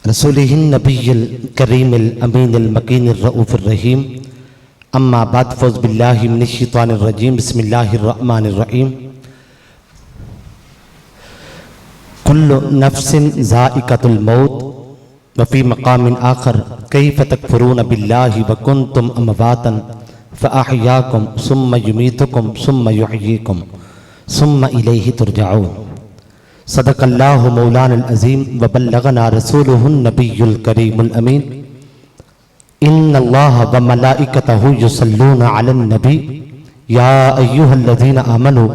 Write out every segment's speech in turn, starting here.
रसूलिहिन नबिय्यिल करीमिल अमीनिल मकीनिर रऊफिर रहीम अम्मा बाद फ़ौज़ बिल्लाहि मिनश शैतानिर रजीम बिस्मिल्लाहिर रहमानिर रहीम। कुल्लु नफ्सिन ज़ाइक़तुल मौत व फ़ी मक़ामिन आख़र कैफ़ तकफ़ुरून बिल्लाहि व कुन्तुम अमवातन फ़अहयाकुम सुम्मा युमीतुकुम सुम्मा युहयीकुम सुम्मा इलैहि तुरजऊन। सदक़ल्लाहु मौलाना अज़ीम व बल्लगना रसूलुहुन नबियुल करीमुल अमीन। इन्नल्लाह व मलाइकतहु युसल्लूना अलन नबी या अय्युहल्लज़ीना आमनू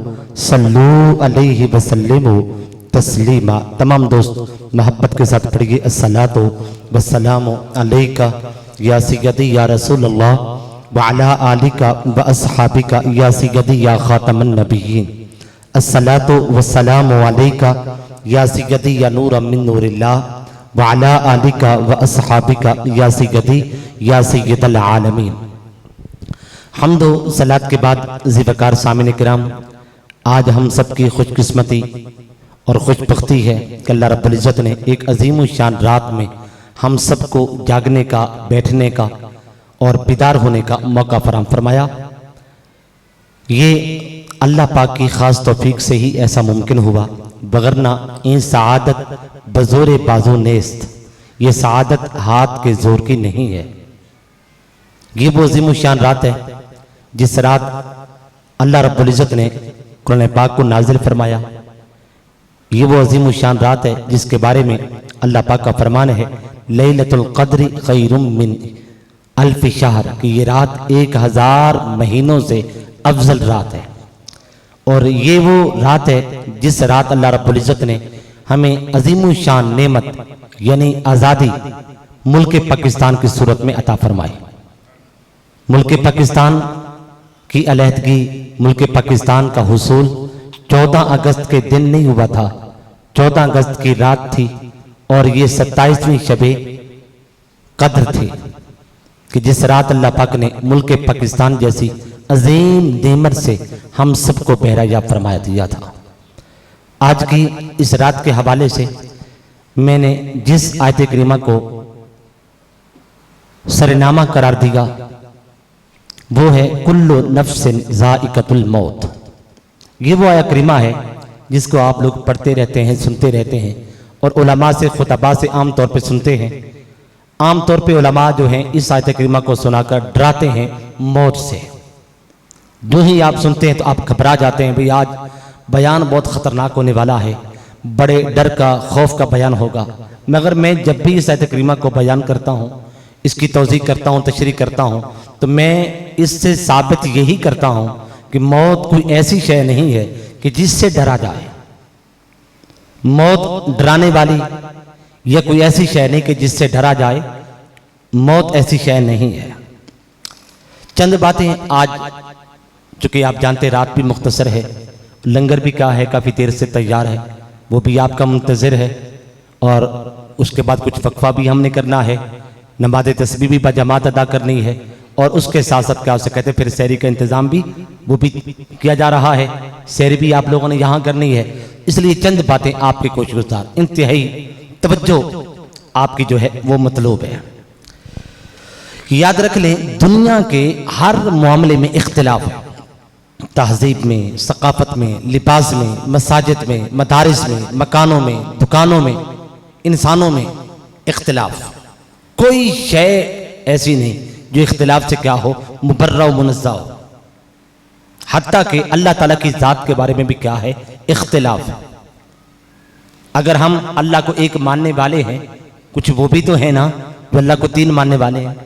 सल्लू अलैहि व सल्लिमू तस्लीमा। तमाम दोस्त मोहब्बत के साथ पढ़िए अस्सलातु वस्सलामु अलैका या सय्यदी या रसूलल्लाह व अला आलिका व अस्हाबिका या सय्यदी या खातमन नबिय्यीन। अस्सलातु वस्सलामु अलैका या सय्यदी या नूरम मिन नूरिल्लाह व अला आलिका व अस्हाबिका या सय्यदी या सय्यदल आलमीन। हम्द व सलात के बाद ज़िवकार सामिन किराम, आज हम सबकी खुशकिस्मती और खुशबख्ती है कि अल्लाह रब्बुल इज़्ज़त ने एक अजीम शान रात में हम सबको जागने का, बैठने का और बेदार होने का मौका फराहम फरमाया। ये अल्लाह पाक की ख़ास तौफीक से ही ऐसा मुमकिन हुआ, बगरना इन सआदत बज़ोरे बाजू नेस्त, ये सआदत हाथ के जोर की नहीं है। ये वो अज़ीम शान रात है जिस रात अल्लाह रब्बुल इज़्ज़त ने कुरान पाक को नाजिल फरमाया। ये वो अज़ीम शान रात है जिसके बारे में अल्लाह पाक का फरमान है लैलतुल क़द्र खैरुम मिन अल्फ़ि शहर, कि ये रात 1000 महीनों से अफजल रात है। और ये वो रात है जिस रात अल्लाह रब्बुल इज़्ज़त ने हमें अज़ीम शान नेमत यानी आज़ादी मुल्क पाकिस्तान की सूरत में अता फरमाई। मुल्क पाकिस्तान की अलहदगी, मुल्क पाकिस्तान का हुसूल 14 अगस्त के दिन नहीं हुआ था, 14 अगस्त की रात थी और ये 27वीं शबे कद्र थी कि जिस रात अल्लाह पाक ने मुल्क पाकिस्तान जैसी अजीम नेमत से हम सबको बहराया फरमाया दिया था। आज की इस रात के हवाले से मैंने जिस आयत करीमा को सरनामा करार दिया वो है कुल्लु नफ्सिन ज़ाइक़तुल मौत। ये वो आयत करीमा है जिसको आप लोग पढ़ते रहते हैं, सुनते रहते हैं और उलमा से, खुतबा से आम तौर पे सुनते हैं। आम तौर पे उलमा जो हैं इस आयत करीमा को सुनाकर डराते हैं मौत से। जो ही आप सुनते हैं तो आप घबरा जाते हैं, भाई आज बयान बहुत ख़तरनाक होने वाला है, बड़े डर का, खौफ का बयान होगा। मगर मैं जब भी इस आयत करीमा को बयान करता हूँ, इसकी तौज़ीह करता हूँ, तशरीह करता हूँ, तो मैं इससे साबित यही करता हूँ कि मौत कोई ऐसी शय नहीं है कि जिससे डरा जाए। मौत डराने वाली या कोई ऐसी शय नहीं कि जिससे डरा जाए। मौत ऐसी शय नहीं है। चंद बातें आज, चूँकि आप जानते रात भी मुख्तसर है, लंगर भी क्या है काफ़ी देर से तैयार है, वो भी आपका मुंतज़िर है और उसके बाद कुछ वक्फा भी हमने करना है, नमाज़ तस्बीह भी बजमात अदा करनी है और उसके साथ साथ क्या उसे कहते हैं फिर सहरी का इंतज़ाम भी वो भी किया जा रहा है, सहरी भी आप लोगों ने यहाँ करनी है। इसलिए चंद बातें आपके कोशिशदार इंतहाई तवज्जो आपकी जो है वो मतलूब है। याद रख लें दुनिया के हर मामले में इख्तिलाफ है, तहजीब में, सकाफत में, लिबास में, मसाजिद में, मदारिस में, मकानों में, दुकानों में, इंसानों में इख्तिलाफ। कोई शय ऐसी नहीं जो इख्तिलाफ से क्या हो, मुबर्रा व मुनज़्ज़ा हो। हत्ता कि अल्लाह ताला की ज़ात के बारे में भी क्या है, इख्तिलाफ। अगर हम अल्लाह को एक मानने वाले हैं, कुछ वो भी तो है ना जो अल्लाह को 3 मानने वाले हैं,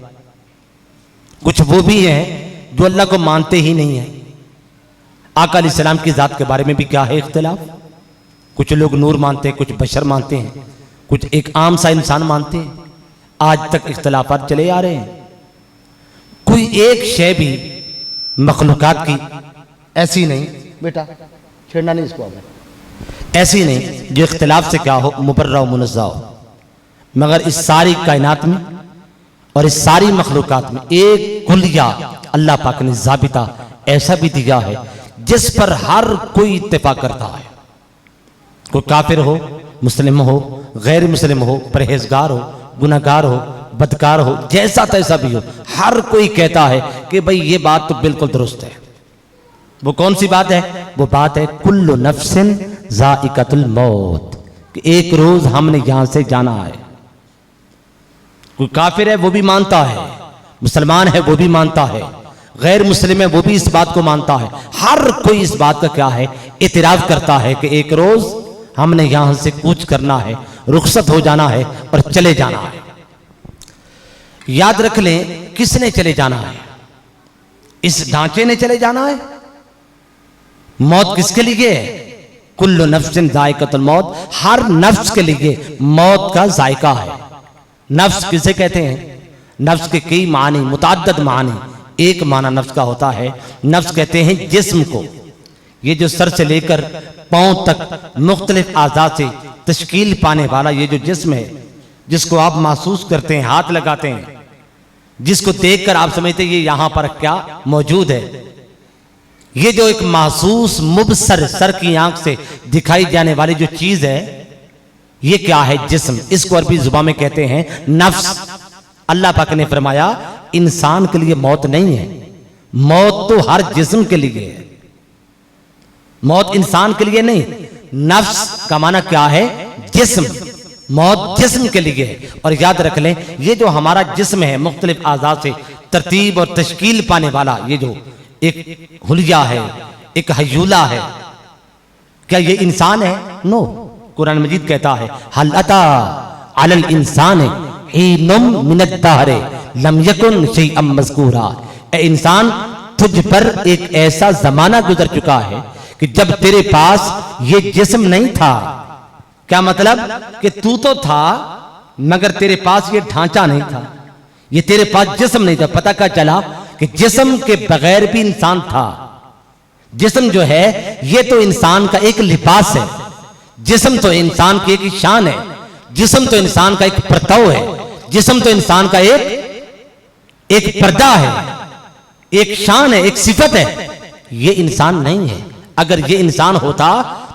कुछ वो भी हैं जो अल्लाह को मानते ही नहीं है। आका अलैहिस्सलाम की ज़ात के बारे में भी क्या है, इख्तिलाफ। कुछ लोग नूर मानते हैं, कुछ बशर मानते हैं, कुछ एक आम सा इंसान मानते हैं। आज तक इख्तिलाफात चले आ रहे हैं। कोई एक शय भी मखलूकात की ऐसी नहीं, बेटा छेड़ना नहीं इसको, ऐसी नहीं जो इख्तिलाफ से क्या हो, मुबर्रा व मुनज़्ज़ा हो। मगर इस सारी कायनात में और इस सारी मखलूकात में एक कुलिया अल्लाह पाक ने ज़ाबिता ऐसा भी दिया है जिस पर हर कोई इत्तेफाक करता है। कोई काफिर हो, मुस्लिम हो, गैर मुस्लिम हो, परहेजगार हो, गुनाहगार हो, बदकार हो, जैसा तैसा भी हो, हर कोई कहता है कि भाई ये बात तो बिल्कुल दुरुस्त है। वो कौन सी बात है? वो बात है कुल्लु नफ्सिन ज़ाइक़तुल मौत, कि एक रोज हमने यहां से जाना है। कोई काफिर है वो भी मानता है, मुसलमान है वो भी मानता है, गैर मुस्लिम है वो भी इस बात को मानता है। हर कोई इस बात का क्या है, इतराफ करता है कि एक रोज हमने यहां से कूच करना है, रुखसत हो जाना है और चले जाना है। याद रख लें, किसने चले जाना है? इस ढांचे ने चले जाना है। मौत किसके लिए है? कुल्लु नफ्सिन ज़ाइक़तुल मौत, हर नफ्स के लिए मौत का जायका है। नफ्स किसे कहते हैं? नफ्स के कई मानी, मुतअद्दिद मानी। एक माना नफ्स का होता है, नफ्स कहते हैं जिस्म को, ये जो सर से लेकर पांव तक मुख्तलिफ आज़ा से तश्कील पाने वाला ये जो जिस्म है, जिसको आप महसूस करते हैं, हाथ लगाते हैं, जिसको देखकर आप समझते हैं ये यहां पर क्या मौजूद है, ये जो एक महसूस मुबसर सर की आंख से दिखाई जाने वाली जो चीज है, ये क्या है? जिस्म। इसको अरबी जुबान में कहते हैं नफ्स। अल्लाह पाक ने फरमाया इंसान के लिए मौत नहीं है, मौत तो हर जिस्म के लिए है, मौत इंसान के लिए नहीं। नफ्स का माना क्या है? जिस्म। मौत जिस्म के लिए है। और याद रख लें, ये जो हमारा जिस्म है, मुख्तलिफ आज़ा से तरतीब और तश्कील पाने वाला ये जो एक हुलिया है, एक हयूला है, क्या ये इंसान है? नो। कुरान मजीद कहता है हल अता अलल इंसान हीनुम मिनद दहर लम यकुन शैअम मज़कूरा। ए इंसान, तुझ पर एक ऐसा जमाना गुजर चुका है कि जब तेरे पास ये जिस्म नहीं था। क्या मतलब? कि तू तो था मगर तेरे पास ये ढांचा नहीं था, ये तेरे पास जिस्म नहीं था। पता क्या चला कि जिस्म के बगैर भी इंसान था। जिस्म जो है ये तो इंसान का एक लिबास है, जिस्म तो इंसान की एक शान है, जिस्म तो इंसान का एक परताव है, जिस्म तो इंसान का एक पर्दा है, एक शान है, एक सिफत है। ये इंसान नहीं है। अगर ये इंसान होता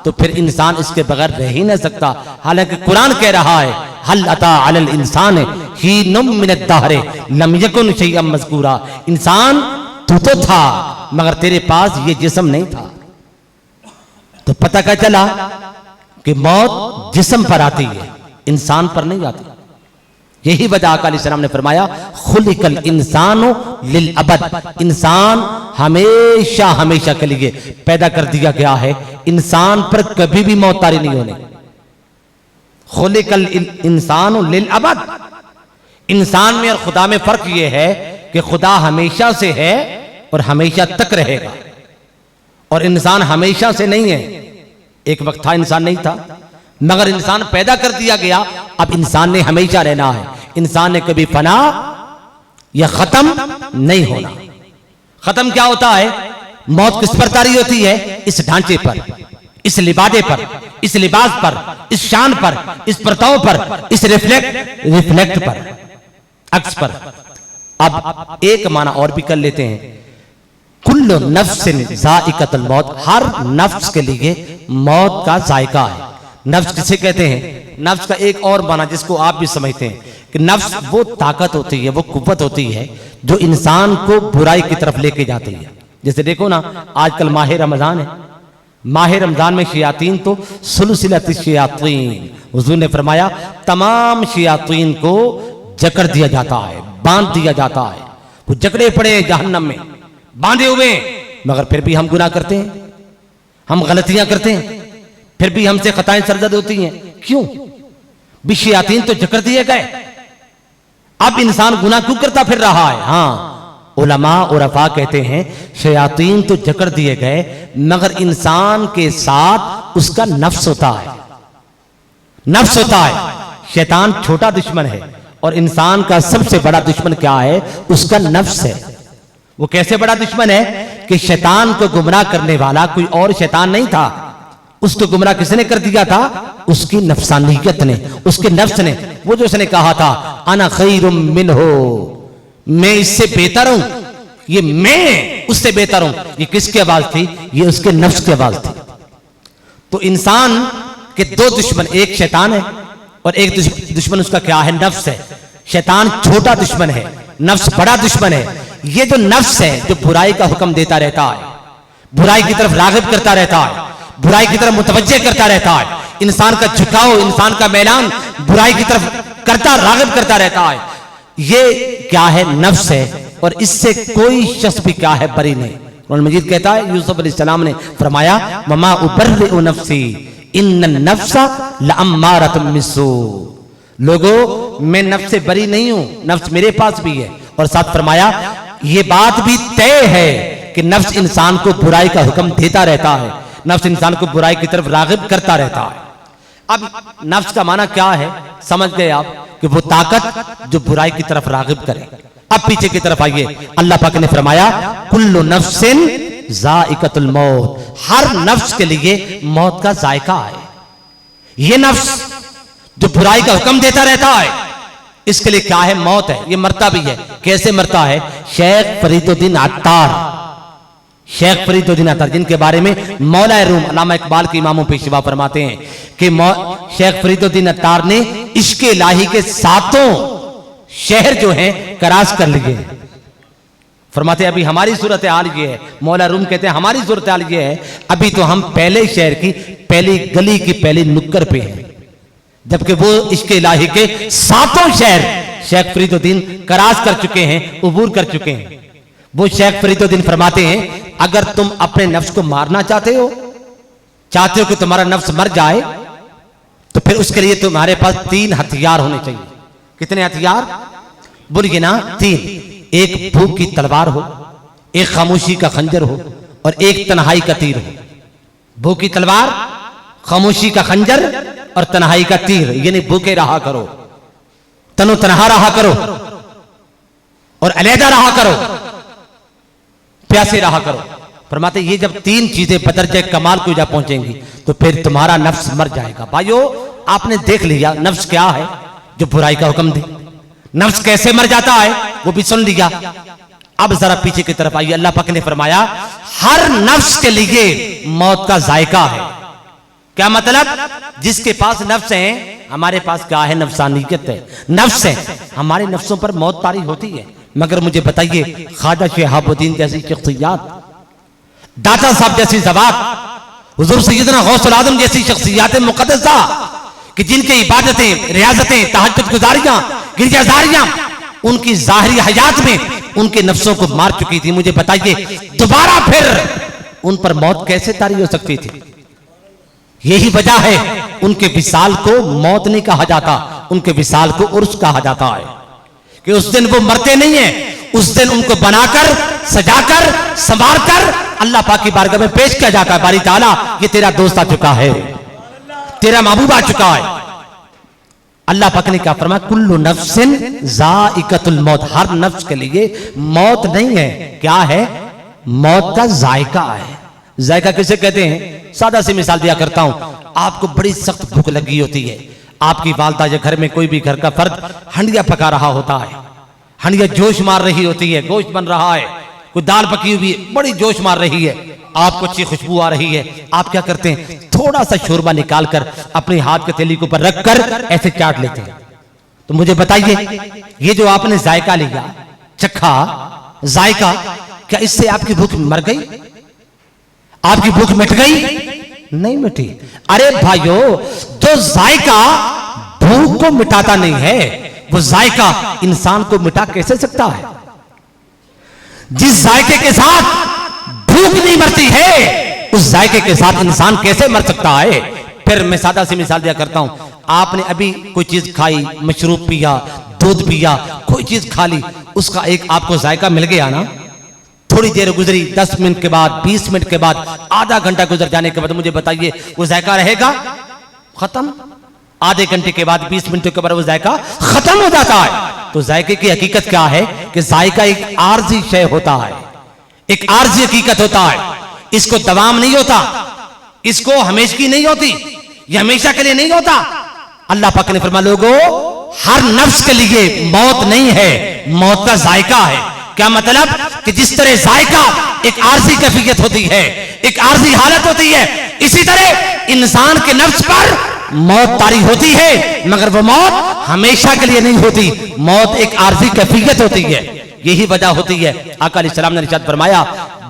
तो फिर इंसान इसके बगैर रह ही नहीं सकता। हालांकि कुरान कह रहा है हल अता अलल इंसान हीनुम मिनद दहर लम यकुन शैअम मज़कूरा। इंसान तू तो था मगर तेरे पास ये जिस्म नहीं था। तो पता क्या चला कि मौत जिस्म पर आती है, इंसान पर नहीं आती। यही वजह आका अलैहिस्सलाम ने फरमाया खुलिकल इंसानु लिल अबद, इंसान हमेशा हमेशा के लिए पैदा कर दिया गया है, इंसान पर कभी भी मौत तारी नहीं होने। खुलिकल इंसानु लिल अबद। इंसान में और खुदा में फर्क यह है कि खुदा हमेशा से है और हमेशा तक रहेगा, और इंसान हमेशा से नहीं है। एक वक्त था इंसान नहीं था, मगर इंसान पैदा कर दिया गया, अब इंसान ने हमेशा रहना है। इंसान ने कभी फना या खत्म नहीं होना। खत्म क्या होता है? मौत किस पर तारी होती है? इस ढांचे पर, इस लिबादे पर, इस लिबास पर, इस शान पर, इस परताव पर, इस रिफ्लेक्ट पर, अक्स पर। अब एक माना और भी कर लेते हैं, कुल्लु नफ्सिन ज़ाइक़तुल मौत, हर नफ्स के लिए मौत का जायका है। नफ्स किसे कहते हैं? नफ्स का एक और माना जिसको आप भी समझते हैं कि नफ्स वो ताकत होती है, वो कुव्वत होती है जो इंसान को बुराई की तरफ लेके जाती है। जैसे देखो ना, आजकल माह रमजान है, माह रमजान में शयातीन तो सुलसिलत शयातीन, हुजूर ने फरमाया तमाम शयातीन को जकड़ दिया जाता है, बांध दिया जाता है। वो जकड़े पड़े हैं जहन्नम में, बांधे हुए, मगर फिर भी हम गुनाह करते हैं, हम गलतियां करते हैं, फिर भी हमसे खताएं सरजद होती हैं। क्यों? भी शयातीन तो जकड़ दिए गए, अब इंसान गुनाह क्यों करता फिर रहा है? हाँ, उलमा उरफा कहते हैं शयातीन तो जकड़ दिए गए, मगर इंसान के साथ उसका नफ्स होता है, नफ्स होता है। शैतान छोटा दुश्मन है और इंसान का सबसे बड़ा दुश्मन क्या है? उसका नफ्स है। वो कैसे बड़ा दुश्मन है कि शैतान को गुमराह करने वाला कोई और शैतान नहीं था, उसको गुमराह किसने कर दिया था? उसकी नफ्सानियत ने, उसके नफ्स ने। वो जो उसने कहा था अना खैरुम मिन्हु, मैं इससे बेहतर हूं, ये मैं उससे बेहतर हूं, ये किसकी आवाज थी? ये उसके नफ्स की आवाज थी। तो इंसान कि दो दुश्मन, एक शैतान है और एक दुश्मन उसका क्या है? नफ्स है। शैतान छोटा दुश्मन है, नफ्स बड़ा दुश्मन है। ये जो नफ्स है जो बुराई का हुक्म देता रहता है, बुराई की तरफ राग़िब करता रहता है, बुराई की तरफ मुतवज्जे करता रहता है, इंसान का झुकाव, इंसान का मैलान बुराई की तरफ करता, राग़िब करता रहता है। ये क्या है? नफ्स है। और इससे कोई शख्स भी क्या है? बरी नहीं। कुरान मजीद कहता है, यूसुफ अलैहिस्सलाम ने फरमाया, वमा उबर्रिउ नफ्सी इन्न नफ्सा लअम्मारतुम बिस्सू। लोगों, मैं नफ्स से बरी नहीं हूं, नफ्स मेरे पास भी है। और साथ फरमाया, ये बात भी तय है कि नफ्स इंसान को बुराई का हुक्म देता रहता है, नफ्स इंसान को बुराई की तरफ राग़िब करता रहता है। अब नफ्स का माना क्या है? समझ गए आप कि वो ताकत जो बुराई की तरफ राग़िब करे। अब पीछे की तरफ आइए, अल्लाह पाक ने फरमाया, कुल्लु नफ्सिन ज़ाइक़तुल मौत। हर नफ्स के लिए मौत का जायका है। ये नफ्स जो बुराई का हुक्म देता रहता है, इसके लिए क्या है? मौत है। ये मरता भी है। कैसे मरता है? शेख फरीदुद्दीन अत्तार, शेख फरीदुद्दीन अत्तार, जिनके बारे में मौला रूम अल्लामा इकबाल के इमामों पेशवा फरमाते हैं कि शेख फरीदुद्दीन अत्तार ने इश्क़ इलाही के 7 शहर जो हैं करास कर लिए। फरमाते अभी हमारी सूरत हाल ये है, मौला रूम कहते हैं हमारी सूरत हाल ये है, अभी तो हम पहले शहर की पहली गली की पहली नुक्कर पे हैं, जबकि वो इश्क़ इलाही के 7 शहर शेख फरीदुद्दीन करास कर चुके हैं, उबूर कर चुके हैं। वो शेख फरीदुद्दीन फरमाते हैं, अगर तुम अपने नफ्स को मारना चाहते हो कि तुम्हारा नफ्स मर जाए, तो फिर उसके लिए तुम्हारे पास 3 हथियार होने चाहिए। कितने हथियार? बोलिए ना, 3। एक भूख की तलवार हो, एक खामोशी का खंजर हो और एक तन्हाई का तीर हो। भूख की तलवार, खामोशी का खंजर और तन्हाई का तीर, यानी भूखे रहा करो, तनो तनहा रहा करो और अलहदा रहा करो, प्यासे रहा करो। फरमाते ये जब 3 चीजें बदरजे कमाल को जा पहुंचेंगी तो फिर तुम्हारा नफ्स मर जाएगा। भाइयों, आपने देख लिया नफ्स क्या है जो बुराई का हुक्म दे। नफ्स कैसे मर जाता है वो भी सुन लिया। अब जरा पीछे की तरफ आइए, अल्लाह पाक ने फरमाया, हर नफ्स के लिए मौत का जायका है। क्या मतलब? जिसके पास नफ्स है, हमारे पास क्या है? नफ्सानियत है, नफ्स है। हमारे नफ्सों पर मौत तारी होती है। मगर मुझे बताइए, ख्वाजा शिहाबुद्दीन जैसी शख्सियात, दाता साहब जैसी ज़वात, हुजूर सैयदना गौसुल आज़म जैसी शख्सियात मुक़द्दसा कि जिनकी इबादतें, रियाजतें, तहज्जुद गुजारियां, गिरजाजारियां उनकी ज़ाहिरी हयात में उनके नफ्सों को मार चुकी थी। मुझे बताइए, दोबारा फिर उन पर मौत कैसे तारी हो सकती थी? यही वजह है उनके विसाल को मौत नहीं कहा जाता, उनके विसाल को उर्स कहा जाता है कि उस दिन वो मरते नहीं है। उस दिन उनको बनाकर, सजाकर, संवार कर अल्लाह पाक की बारगाह में पेश किया जाता है। बारी ताला, ये तेरा दोस्त आ चुका है, तेरा महबूब आ चुका है। अल्लाह पाक ने क्या फरमाया? कुल्लु नफ्सिन ज़ाइक़तुल मौत। हर नफ्स के लिए मौत नहीं है, क्या है? मौत का जायका है। जायका किसे कहते हैं? सादा सी मिसाल दिया करता हूं। आपको बड़ी सख्त भूख लगी होती है, आपकी वालदा या घर में कोई भी घर का फर्द हंडिया पका रहा होता है, हंडिया जोश मार रही होती है, गोश्त बन रहा है, कोई दाल पकी हुई है, बड़ी जोश मार रही है, आपको अच्छी खुशबू आ रही है। आप क्या करते हैं? थोड़ा सा शोरबा निकालकर अपने हाथ के थैली के ऊपर रखकर ऐसे चाट लेते हैं। तो मुझे बताइए, ये जो आपने जायका लिया, चखा, जायका, क्या इससे आपकी भूख मर गई? आपकी भूख मिट गई? नहीं मिटी। अरे भाइयों, जो जायका भूख को मिटाता नहीं है, वो जायका इंसान को मिटा कैसे सकता है? जिस जायके के साथ भूख नहीं मरती है, उस जायके के साथ इंसान कैसे मर सकता है? फिर मैं सादा सी मिसाल दिया करता हूं। आपने अभी कोई चीज खाई, मशरूब पिया, दूध पिया, कोई चीज खा ली, उसका एक आपको जायका मिल गया ना। थोड़ी देर गुजरी, 10 मिनट के बाद, 20 मिनट के बाद, आधा घंटा गुजर जाने के बाद मुझे बताइए, वो जायका रहेगा? खत्म। आधे घंटे के बाद, 20 मिनट के बाद वो जायका खत्म हो जाता है। तो जायके की हकीकत क्या है कि जायका एक आर्जी शय होता है, एक आर्जी हकीकत होता है। इसको दवाम नहीं होता, इसको हमेशा नहीं होती, ये हमेशा के लिए नहीं होता। अल्लाह पाक ने फरमाया, लोगों, हर नफ्स के लिए मौत नहीं है, मौत का जायका है। क्या मतलब? कि जिस तरह जायका एक आर्जी कैफियत होती है, एक आर्जी हालत होती है, इसी तरह इंसान के नफ्स पर मौत तारी होती है, मगर वो मौत हमेशा के लिए नहीं होती। मौत एक आर्जी कैफियत होती है। यही वजह होती है, आका अलैहिस्सलाम ने इरशाद फरमाया,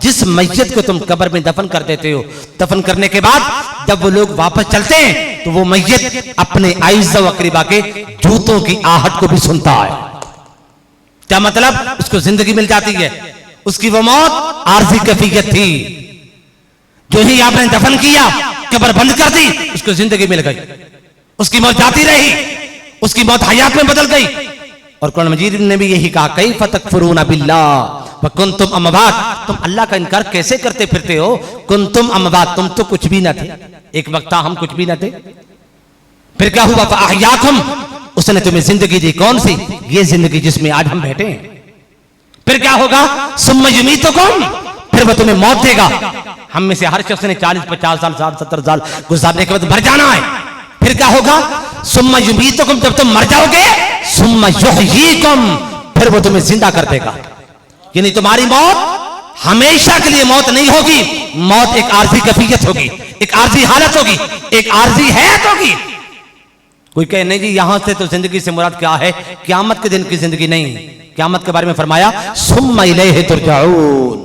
जिस मैयत को तुम कब्र में दफन कर देते हो, दफन करने के बाद जब वो लोग वापस चलते हैं तो वो मैयत अपने आइज़ व अक़रीबा के जूतों की आहट को भी सुनता है। क्या मतलब? उसको जिंदगी मिल जाती है। उसकी वो मौत आर्जी कैफियत थी। जो ही आपने दफन किया, कब्र बंद कर दी, उसको जिंदगी मिल गई। उसकी मौत जाती रही, उसकी मौत हयात में बदल गई। और कुरान मजीद ने भी यही कहा, कैफ़ तकफुरून बिल्लाह व कुंतुम अमवात, तुम अल्लाह का इनकार कैसे करते फिरते हो? कुंतुम अमवात, तुम तो कुछ भी न थे, एक वक्त था हम कुछ भी न थे। फिर क्या हुआ? फअहयाकुम, उसने तुम्हें जिंदगी दी। कौन सी? ये जिंदगी जिसमें आज हम बैठे हैं। फिर क्या होगा? सुम्मा युमीतुकुम, फिर वो तुम्हें मौत देगा। हम में से हर शख्स ने 40, 50 साल, 60, 70 साल गुजारने के बाद मर जाना है। फिर क्या होगा? सुम्मा युमीतुकुम, जब तुम मर जाओगे, सुम्मा युहयीकुम, फिर वो तुम्हें जिंदा कर देगा। यानी तुम्हारी मौत हमेशा के लिए मौत नहीं होगी। मौत एक आर्जी कैफियत होगी, एक आर्जी हालत होगी, एक आर्जी हैत होगी। कोई कहे नहीं जी यहां से तो जिंदगी से मुराद क्या है? क़यामत के दिन की जिंदगी नहीं। क़यामत के बारे में फरमाया, सुम्मा इलैहि तुरजाऊन,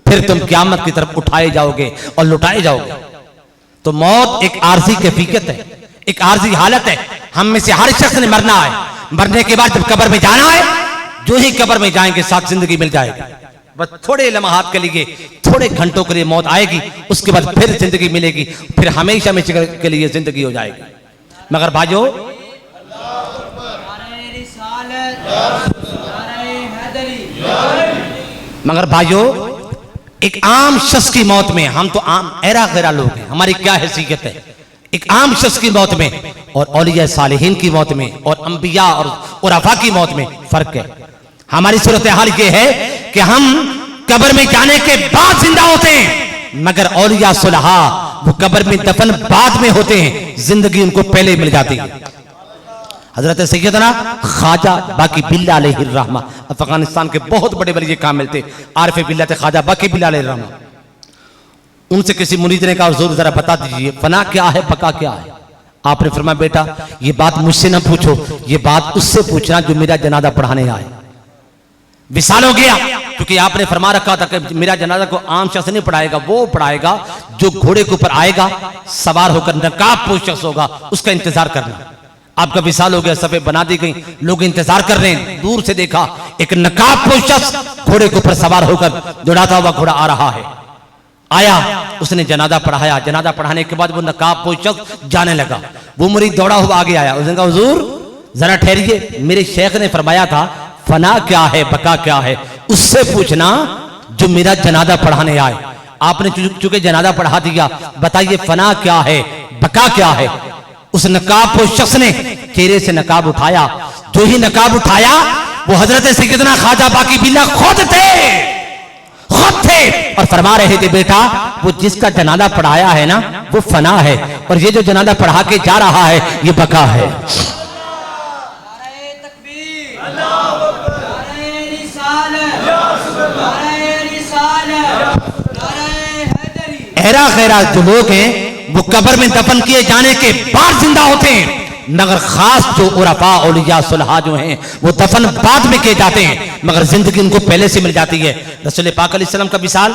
फिर तुम क़यामत की तरफ उठाए जाओगे और लुटाए जाओगे। तो मौत एक आर्जी कैफियत है, एक आर्जी हालत है। हम में से हर शख्स ने मरना है। मरने के बाद जब कब्र में जाना है, जो ही कब्र में जाएंगे साथ जिंदगी मिल जाएगी। बस थोड़े लम्हात के लिए, थोड़े घंटों के लिए मौत आएगी, उसके बाद फिर जिंदगी मिलेगी, फिर हमेशा में के लिए जिंदगी हो जाएगी। मगर भाइयों, एक आम शख्स की मौत में, हम तो आम ऐरा गैरा लोग हैं, हमारी क्या हैसियत है? एक आम शख्स की मौत में और औलिया सालिहीन की मौत में और अंबिया और उरफा की मौत में फर्क है। हमारी सूरत हाल ये है कि हम कब्र में जाने के बाद जिंदा होते हैं, मगर औलिया सुलहा वो कब्र में दफन बाद में होते हैं, जिंदगी उनको पहले मिल जाती है। हजरत सैयदना ख्वाजा बाकी बिल्ला अलैहिर रहमा, अफगानिस्तान के बहुत बड़े वली कामिल थे, आरिफ बिल्ला थे ख्वाजा बाकी बिल्ला अलैहिर रहमा। उनसे किसी मुरीद ने कहा, हुजूर जरा बता दीजिए फना क्या है, बका क्या है? आपने फरमाया, बेटा ये बात मुझसे ना पूछो, ये बात उससे पूछना जो मेरा जनाजा पढ़ाने आए। विसाल हो गया, क्योंकि आपने फरमा रखा था कि मेरा जनाजा को आम शख्स नहीं पढ़ाएगा, वो पढ़ाएगा जो घोड़े के ऊपर आएगा सवार होकर, नकाब पोश शख्स होगा, उसका इंतजार करना। आपका विसाल हो गया, सफे बना दी गई, लोग इंतजार कर रहे हैं। दूर से देखा एक नकाब पोश शख्स घोड़े के ऊपर सवार होकर दौड़ाता हुआ घोड़ा आ रहा है। आया, उसने जनाजा पढ़ाया। जनाजा पढ़ाने के बाद वो नकाब पोश शख्स जाने लगा। वो मुरीद दौड़ा हुआ आगे आया, उसने कहा, हुजूर जरा ठहरिए, मेरे शेख ने फरमाया था फना क्या है, बका क्या है, उससे पूछना जो मेरा जनाजा पढ़ाने आए। आपने चूंकि जनाजा पढ़ा दिया, बताइए फना क्या है, बका क्या है? उस नकाब पोश शख्स ने चेहरे से नकाब उठाया। जो ही नकाब उठाया, वो हजरत सैयदना ख्वाजा बाकी बिल्ला खुद थे और फरमा रहे थे, बेटा वो जिसका जनाजा पढ़ाया है ना, वो फना है, और ये जो जनाजा पढ़ा के जा रहा है, ये बका है। ऐरा गैरा जो लोग हैं, वो कब्र में दफन किए जाने के बाद जिंदा होते हैं, मगर खास जो उरफा औलिया सुलहा जो हैं, वो दफन बाद में किए जाते हैं, मगर जिंदगी उनको पहले से मिल जाती है। रसूल पाक अलैहिस्सलाम का विसाल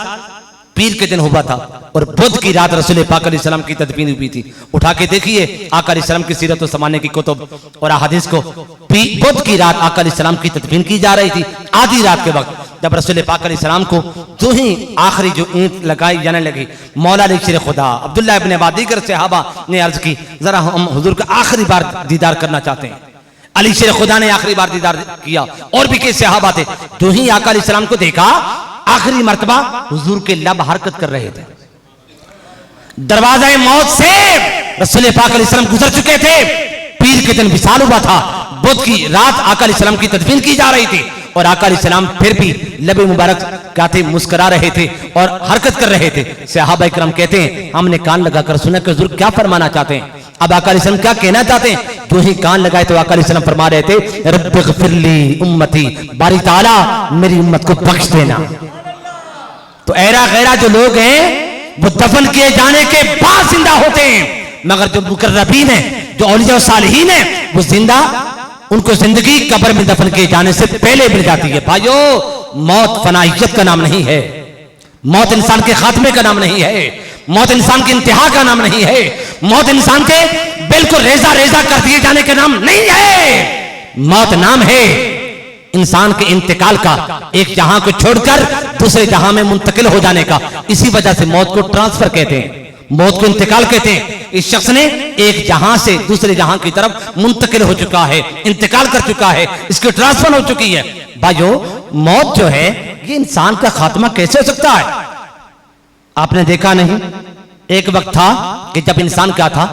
पीर के दिन हुआ था और बुध की रात रसूल पाक अलैहिस्सलाम की तदफीन हुई थी। उठा के देखिए आका अलैहिस्सलाम की सीरत व ज़माने की कुतुब और अहादीस को, बुध की रात आका अलैहिस्सलाम की तदफीन की जा रही थी। आधी रात के वक्त जब रसूल पाक अलैहिस्सलाम को जो ही आखिरी जो ईंट लगाई जाने लगी, मौला ने शेर खुदा अब्दुल्लाह इब्न अब्बा दीगर सहाबा ने अर्ज की, जरा हम हुजूर का आखिरी बार दीदार करना चाहते हैं। अली शेर खुदा ने आखिरी बार दीदार किया, और भी कई सहाबा थे। जो ही आका अलैहिस्सलाम को देखा, आखिरी मर्तबा हुजूर के लब हरकत कर रहे थे। दरवाज़े मौत से रसूल पाक अलैहिस्सलाम गुजर चुके थे। पीर के दिन विसाल हुआ था, बुध की रात आका अलैहिस्सलाम की तदफीन की जा रही थी, और आका अलैहिस्सलाम फिर भी लबे मुबारक क्या थे, मुस्कुरा रहे थे और हरकत कर रहे थे। सहाबा इकराम कहते हैं, हमने कान लगाकर सुना कि हुजूर क्या फरमाना चाहते हैं, अब आका अलैहिस्सलाम क्या कहना चाहते हैं। जो ही कान लगाए तो आका अलैहिस्सलाम फरमा रहे थे, रब्बिग़फिरली उम्मती, बारी ताला मेरी उम्मत को बख्श देना। तो ऐरा गैरा जो लोग हैं, वो दफन किए जाने के बाद जिंदा होते हैं, मगर जो मुकर्रबीन है, जो औलिया और सालिहीन है, वो जिंदा, उनको जिंदगी कब्र में दफन किए जाने से पहले मिल जाती है। भाइयों, मौत फनाइयत का नाम नहीं है, मौत इंसान के खात्मे का नाम नहीं है, मौत इंसान के इंतहा का नाम नहीं है, मौत इंसान के बिल्कुल रेजा रेजा कर दिए जाने का नाम नहीं है। मौत नाम है इंसान के इंतकाल का, एक जहां को छोड़कर दूसरे जहां में मुंतकिल हो जाने का। इसी वजह से मौत को ट्रांसफर कहते हैं, मौत को इंतकाल कहते हैं। इस शख्स ने एक जहां से दूसरे जहां की तरफ मुंतकिल हो चुका है, इंतकाल कर चुका है, इसकी ट्रांसफर हो चुकी है। भाइयों, मौत जो है ये इंसान का खात्मा कैसे हो सकता है? आपने देखा नहीं, एक वक्त था कि जब इंसान क्या था,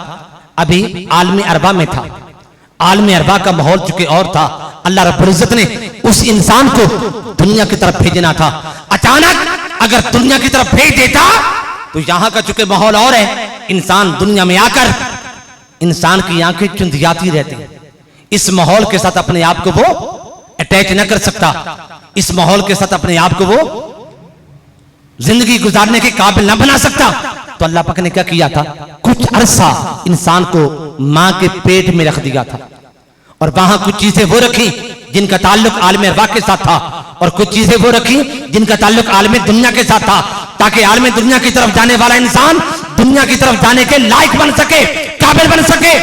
अभी आलमी अरबा में था, आलमी अरबा का माहौल चुके और था। अल्लाह रब्बुल इज्जत ने उस इंसान को दुनिया की तरफ भेजना था। अचानक अगर दुनिया की तरफ भेज देता तो यहां का चुके माहौल और है, इंसान दुनिया में आकर इंसान की आंखें चुंधियाती रहती हैं। इस माहौल के साथ अपने आप को वो अटैच न कर सकता, इस माहौल के साथ अपने आप को वो जिंदगी गुजारने के काबिल न बना सकता। तो अल्लाह पाक ने क्या किया था, कुछ अरसा इंसान को मां के पेट में रख दिया था, और वहां कुछ चीजें वो रखी जिनका ताल्लुक आलम अरवा के साथ था, और कुछ चीजें वो रखी जिनका ताल्लुक आलम दुनिया के साथ था, ताकि आलम दुनिया की तरफ जाने वाला इंसान दुनिया की तरफ जाने के लायक बन सके, काबिल बन सके।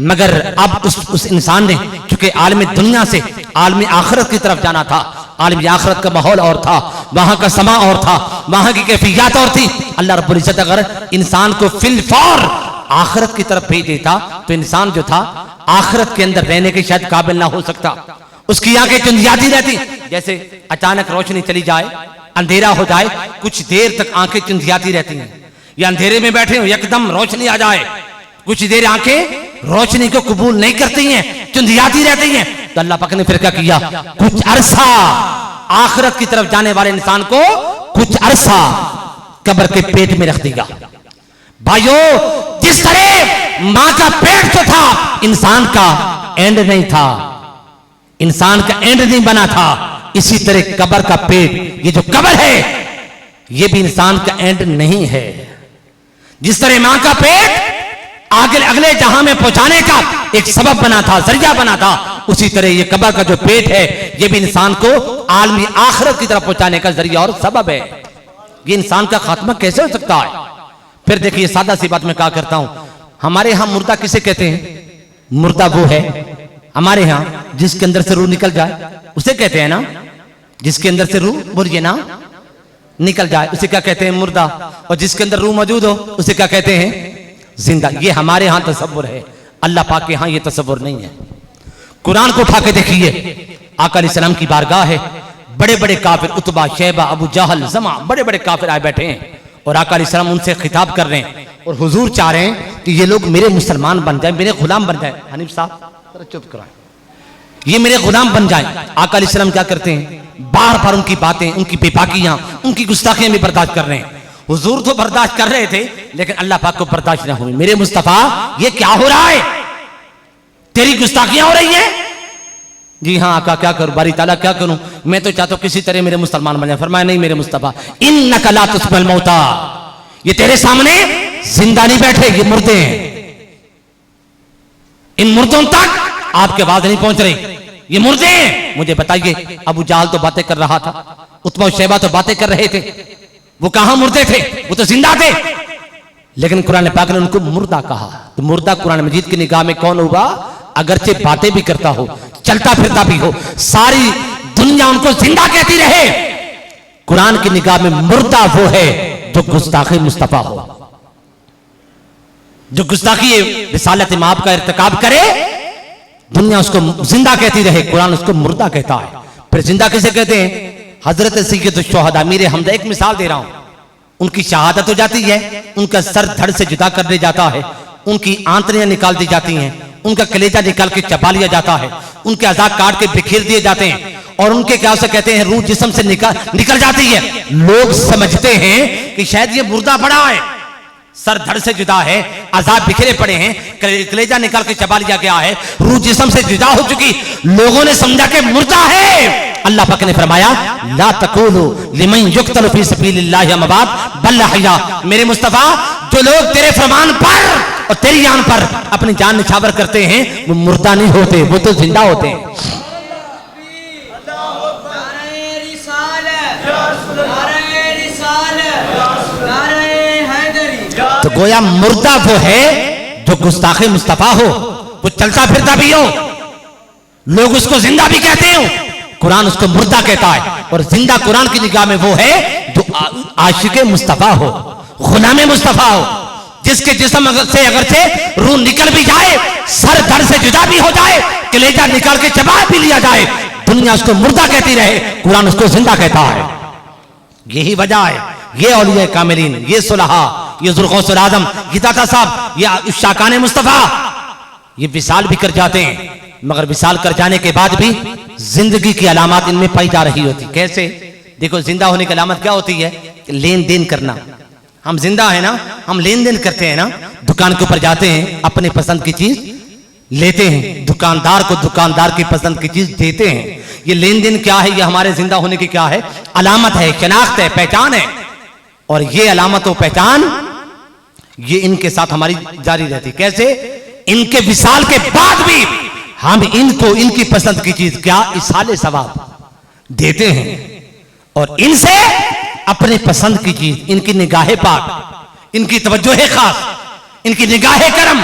मगर अब उस इंसान ने, चूंकि आलम दुनिया से आलम आखिरत की तरफ जाना था, आलम आखिरत का माहौल और था, वहां का समा और था, वहां की कैफियत और थी। अल्लाह रब्बुल इज्जत अगर इंसान को फिल फौर आखिरत की तरफ भेज देता तो इंसान जो था आखिरत के अंदर रहने के शायद काबिल ना हो सकता, उसकी आंखें चुंधियाती रहती। जैसे अचानक रोशनी चली जाए, अंधेरा हो जाए, कुछ देर तक आंखें चुंधियाती रहती हैं, या अंधेरे में बैठे हो एकदम रोशनी आ जाए, कुछ देर आंखें रोशनी को कबूल नहीं करती हैं, चुंधियाती रहती हैं। तो अल्लाह पाक ने फिर क्या किया, कुछ अरसा आखिरत की तरफ जाने वाले इंसान को कुछ अरसा कब्र के पेट में रख दिया। भाइयों, जिस तरह मां का पेट जो था इंसान का एंड नहीं था, इंसान का एंड नहीं बना था, इसी तरह कब्र का पेट, ये जो कब्र है ये भी इंसान का एंड नहीं है। जिस तरह मां का पेट आगे अगले जहां में पहुंचाने का एक सबब बना था, जरिया बना था, उसी तरह ये कब्र का जो पेट है ये भी इंसान को आलमी आखिरत की तरफ पहुंचाने का जरिया और सबब है। ये इंसान का खात्मा कैसे हो सकता है? फिर देखिए, सादा सी बात मैं क्या करता हूं, हमारे यहां मुर्दा किसे कहते हैं? मुर्दा वो है हमारे यहां जिसके अंदर से रूह निकल जाए, उसे कहते हैं ना, जिसके अंदर से रूह मुर्गे ना निकल जाए उसे क्या कहते हैं? मुर्दा। और जिसके अंदर रूह मौजूद हो उसे क्या कहते हैं? जिंदा। ये हमारे यहां तसव्वुर है, अल्लाह पाक के यहां ये तसव्वुर नहीं है। कुरान को उठा के देखिए, आका अलैहिस्सलाम की बारगाह है, बड़े बड़े काफिर उतबा, शैबा, अबू जहल, जमा, बड़े बड़े काफिर आए बैठे हैं, और आका अलैहिस्सलाम उनसे खिताब कर रहे हैं, और हुजूर चाह रहे हैं कि ये लोग मेरे मुसलमान बन जाए, मेरे गुलाम बन जाए। हनीफ साहब चुप कराएं, ये मेरे गुलाम बन जाए। आका अलैहिस्सलाम क्या करते हैं, बार बार उनकी बातें, उनकी बेबाकियां, उनकी गुस्ताखियां भी बर्दाश्त कर रहे हैं। हुजूर तो बर्दाश्त कर रहे थे, लेकिन अल्लाह पाक को बर्दाश्त ना हुई। मेरे मुस्तफा, ये क्या हो रहा है? तेरी गुस्ताखियां हो रही हैं? जी हाँ आका, क्या करूं, बारी ताला क्या करूं, मैं तो चाहता हूं किसी तरह मेरे मुसलमान बन जाए। फरमाया नहीं मेरे मुस्तफा, इन्नका ला तुस्मिल मौता, ये तेरे सामने जिंदा नहीं बैठे, ये मुर्दे हैं, इन मुर्दों तक आपकी आवाज नहीं पहुंच रही, ये मुर्दे हैं। मुझे बताइए, अबू जाहल तो बातें कर रहा था, उतबा और शैबा तो बातें कर रहे थे, वो कहां मुर्दे थे? वो तो जिंदा थे। लेकिन कुरान पाक ने उनको मुर्दा कहा। तो मुर्दा कुरान मजीद की निगाह में कौन हुआ? अगरचे बातें भी करता हो, चलता फिरता भी हो, सारी दुनिया उनको जिंदा कहती रहे, कुरान की निगाह में मुर्दा वो है जो गुस्ताखी मुस्तफा हो, जो गुस्ताखी रिसालत माप का इर्तिकाब करे, दुनिया उसको जिंदा कहती रहे, कुरान उसको मुर्दा कहता है। फिर जिंदा किसे कहते हैं? हजरत सैयद शुहदा मीर हमजा, एक मिसाल दे रहा हूं, उनकी शहादत हो जाती है, उनका सर धड़ से जुदा कर दिया जाता है, उनकी आंतड़ियां निकाल दी जाती हैं, उनका कलेजा निकाल के चबा लिया जाता है, उनके अज़ा काट के बिखेर दिए जाते हैं, और उनके क्या उसे कहते हैं, रूह जिस्म से निकल जाती है। लोग समझते हैं कि शायद ये मुर्दा पड़ा है, सर धड़ से जुदा है, अज़ाब बिखरे पड़े हैं, कलेजा निकाल के चबा लिया गया है, रूह जिस्म से जुदा हो चुकी, लोगों ने समझा कि मुर्दा है। अल्लाह पाक ने फरमाया ला तकूलू लिमन युक्तलु फी सबीलिल्लाहि अमवात बल अहया। मेरे मुस्तफा, जो लोग तेरे फरमान पर और तेरी जान पर अपनी जान निछावर करते हैं वो मुर्दा नहीं होते, वो तो जिंदा होते हैं। तो गोया मुर्दा वो है जो गुस्ताखे मुस्तफा हो, वो चलता फिरता भी हो, लोग उसको जिंदा भी कहते हो, कुरान उसको मुर्दा कहता है। और जिंदा कुरान की निगाह में वो है जो आशिके मुस्तफा हो, गुलामे मुस्तफा हो, जिसके जिस्म से अगरचे रूह निकल भी जाए, सर धड़ से जुदा भी हो जाए, कलेजा निकाल के चबा भी लिया जाए, दुनिया उसको मुर्दा कहती रहे, कुरान उसको जिंदा कहता है। यही वजह है, ये औलिया कामिलीन, ये सुलहा, ये जुल्गौसुल आजम, ये दाता साहब, ये शाकाने मुस्तफा, ये विसाल भी कर जाते हैं, मगर विसाल कर जाने के बाद भी जिंदगी की अलामत इनमें पाई जा रही होती। कैसे? देखो, जिंदा होने की अलामत क्या होती है? लेन देन करना। हम जिंदा है ना, हम लेन देन करते हैं ना, दुकान के ऊपर जाते हैं, अपने पसंद की चीज लेते हैं, दुकानदार को दुकानदार की पसंद की चीज देते हैं। ये लेन देन क्या है? ये हमारे जिंदा होने की क्या है? अलामत है, शनाख्त है, पहचान है। और ये अलामत और पहचान ये इनके साथ हमारी जारी रहती। कैसे? इनके विसाल के बाद भी हम इनको इनकी पसंद की चीज क्या इसाले सवाब देते हैं, और इनसे अपने पसंद की चीज, इनकी निगाहे पाक, इनकी तवज्जो है खास, इनकी निगाहे करम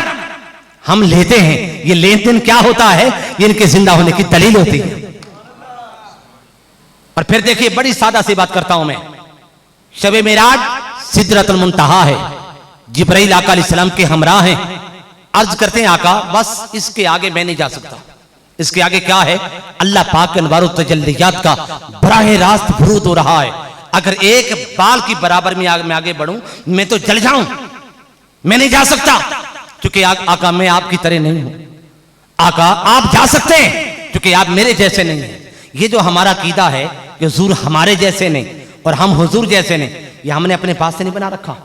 हम लेते हैं। ये लेन देन क्या होता है? ये इनके जिंदा होने की दलील होती है। और फिर देखिए, बड़ी सादा सी बात करता हूं मैं, शबे मेराज सिदरतुल मुंतहा है, जिब्राइल आका अलैहिस्सलाम के हमरा हैं, अर्ज करते हैं आका बस इसके आगे मैं नहीं जा सकता। इसके आगे क्या है? अल्लाह पाक के अनवार तजल्लियात का बराह रास्त फुरूद हो रहा है। अगर एक बाल की बराबर में मैं आगे बढ़ूं, मैं तो जल जाऊं, मैं नहीं जा सकता, क्योंकि आका मैं आपकी तरह नहीं हूं। आका आप जा सकते हैं, क्योंकि आप मेरे जैसे नहीं हैं। ये जो हमारा अकीदा है कि हुजूर हमारे जैसे नहीं और हम हुजूर जैसे नहीं, ये हमने अपने पास से नहीं बना रखा।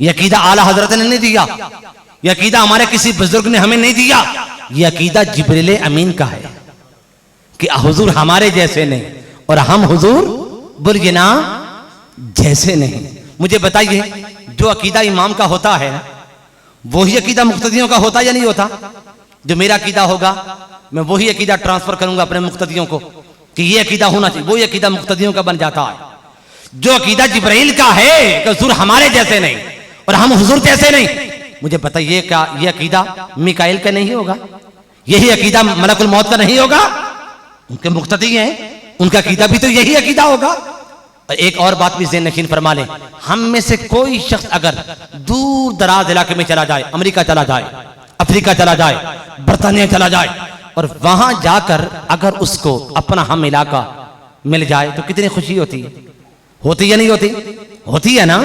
ये अकीदा आला हजरत ने नहीं दिया, ये अकीदा हमारे किसी बुजुर्ग ने हमें नहीं दिया। ये अकीदा जिब्रील अमीन का है कि हुजूर हमारे जैसे नहीं और हम हुजूर बुर्गिना जैसे नहीं। मुझे बताइए, जो अकीदा इमाम का होता है वही अकीदा मुक्तदियों का होता या नहीं होता? जो मेरा अकीदा होगा मैं वही अकीदा ट्रांसफर करूंगा अपने मुक्तदियों को कि ये अकीदा होना चाहिए, वही अकीदा मुक्तदियों का बन जाता है। जो अकीदा जिब्राइल का है कि हुजूर हमारे जैसे नहीं और हम हुजूर जैसे नहीं, मुझे बताइए क्या ये अकीदा मिकाइल का नहीं होगा? यही अकीदा मलकुल मौत का नहीं होगा? उनके मुक्तदी हैं, उनका अकीदा भी तो यही अकीदा होगा। एक और बात भी ज़हन नशीन फरमा लें, हम में से कोई शख्स अगर दूर दराज इलाके में चला जाए, अमेरिका चला जाए, अफ्रीका चला जाए, बर्तानिया चला जाए, और वहां जाकर अगर उसको अपना हम इलाका मिल जाए तो कितनी खुशी होती है? होती या नहीं होती? होती है ना।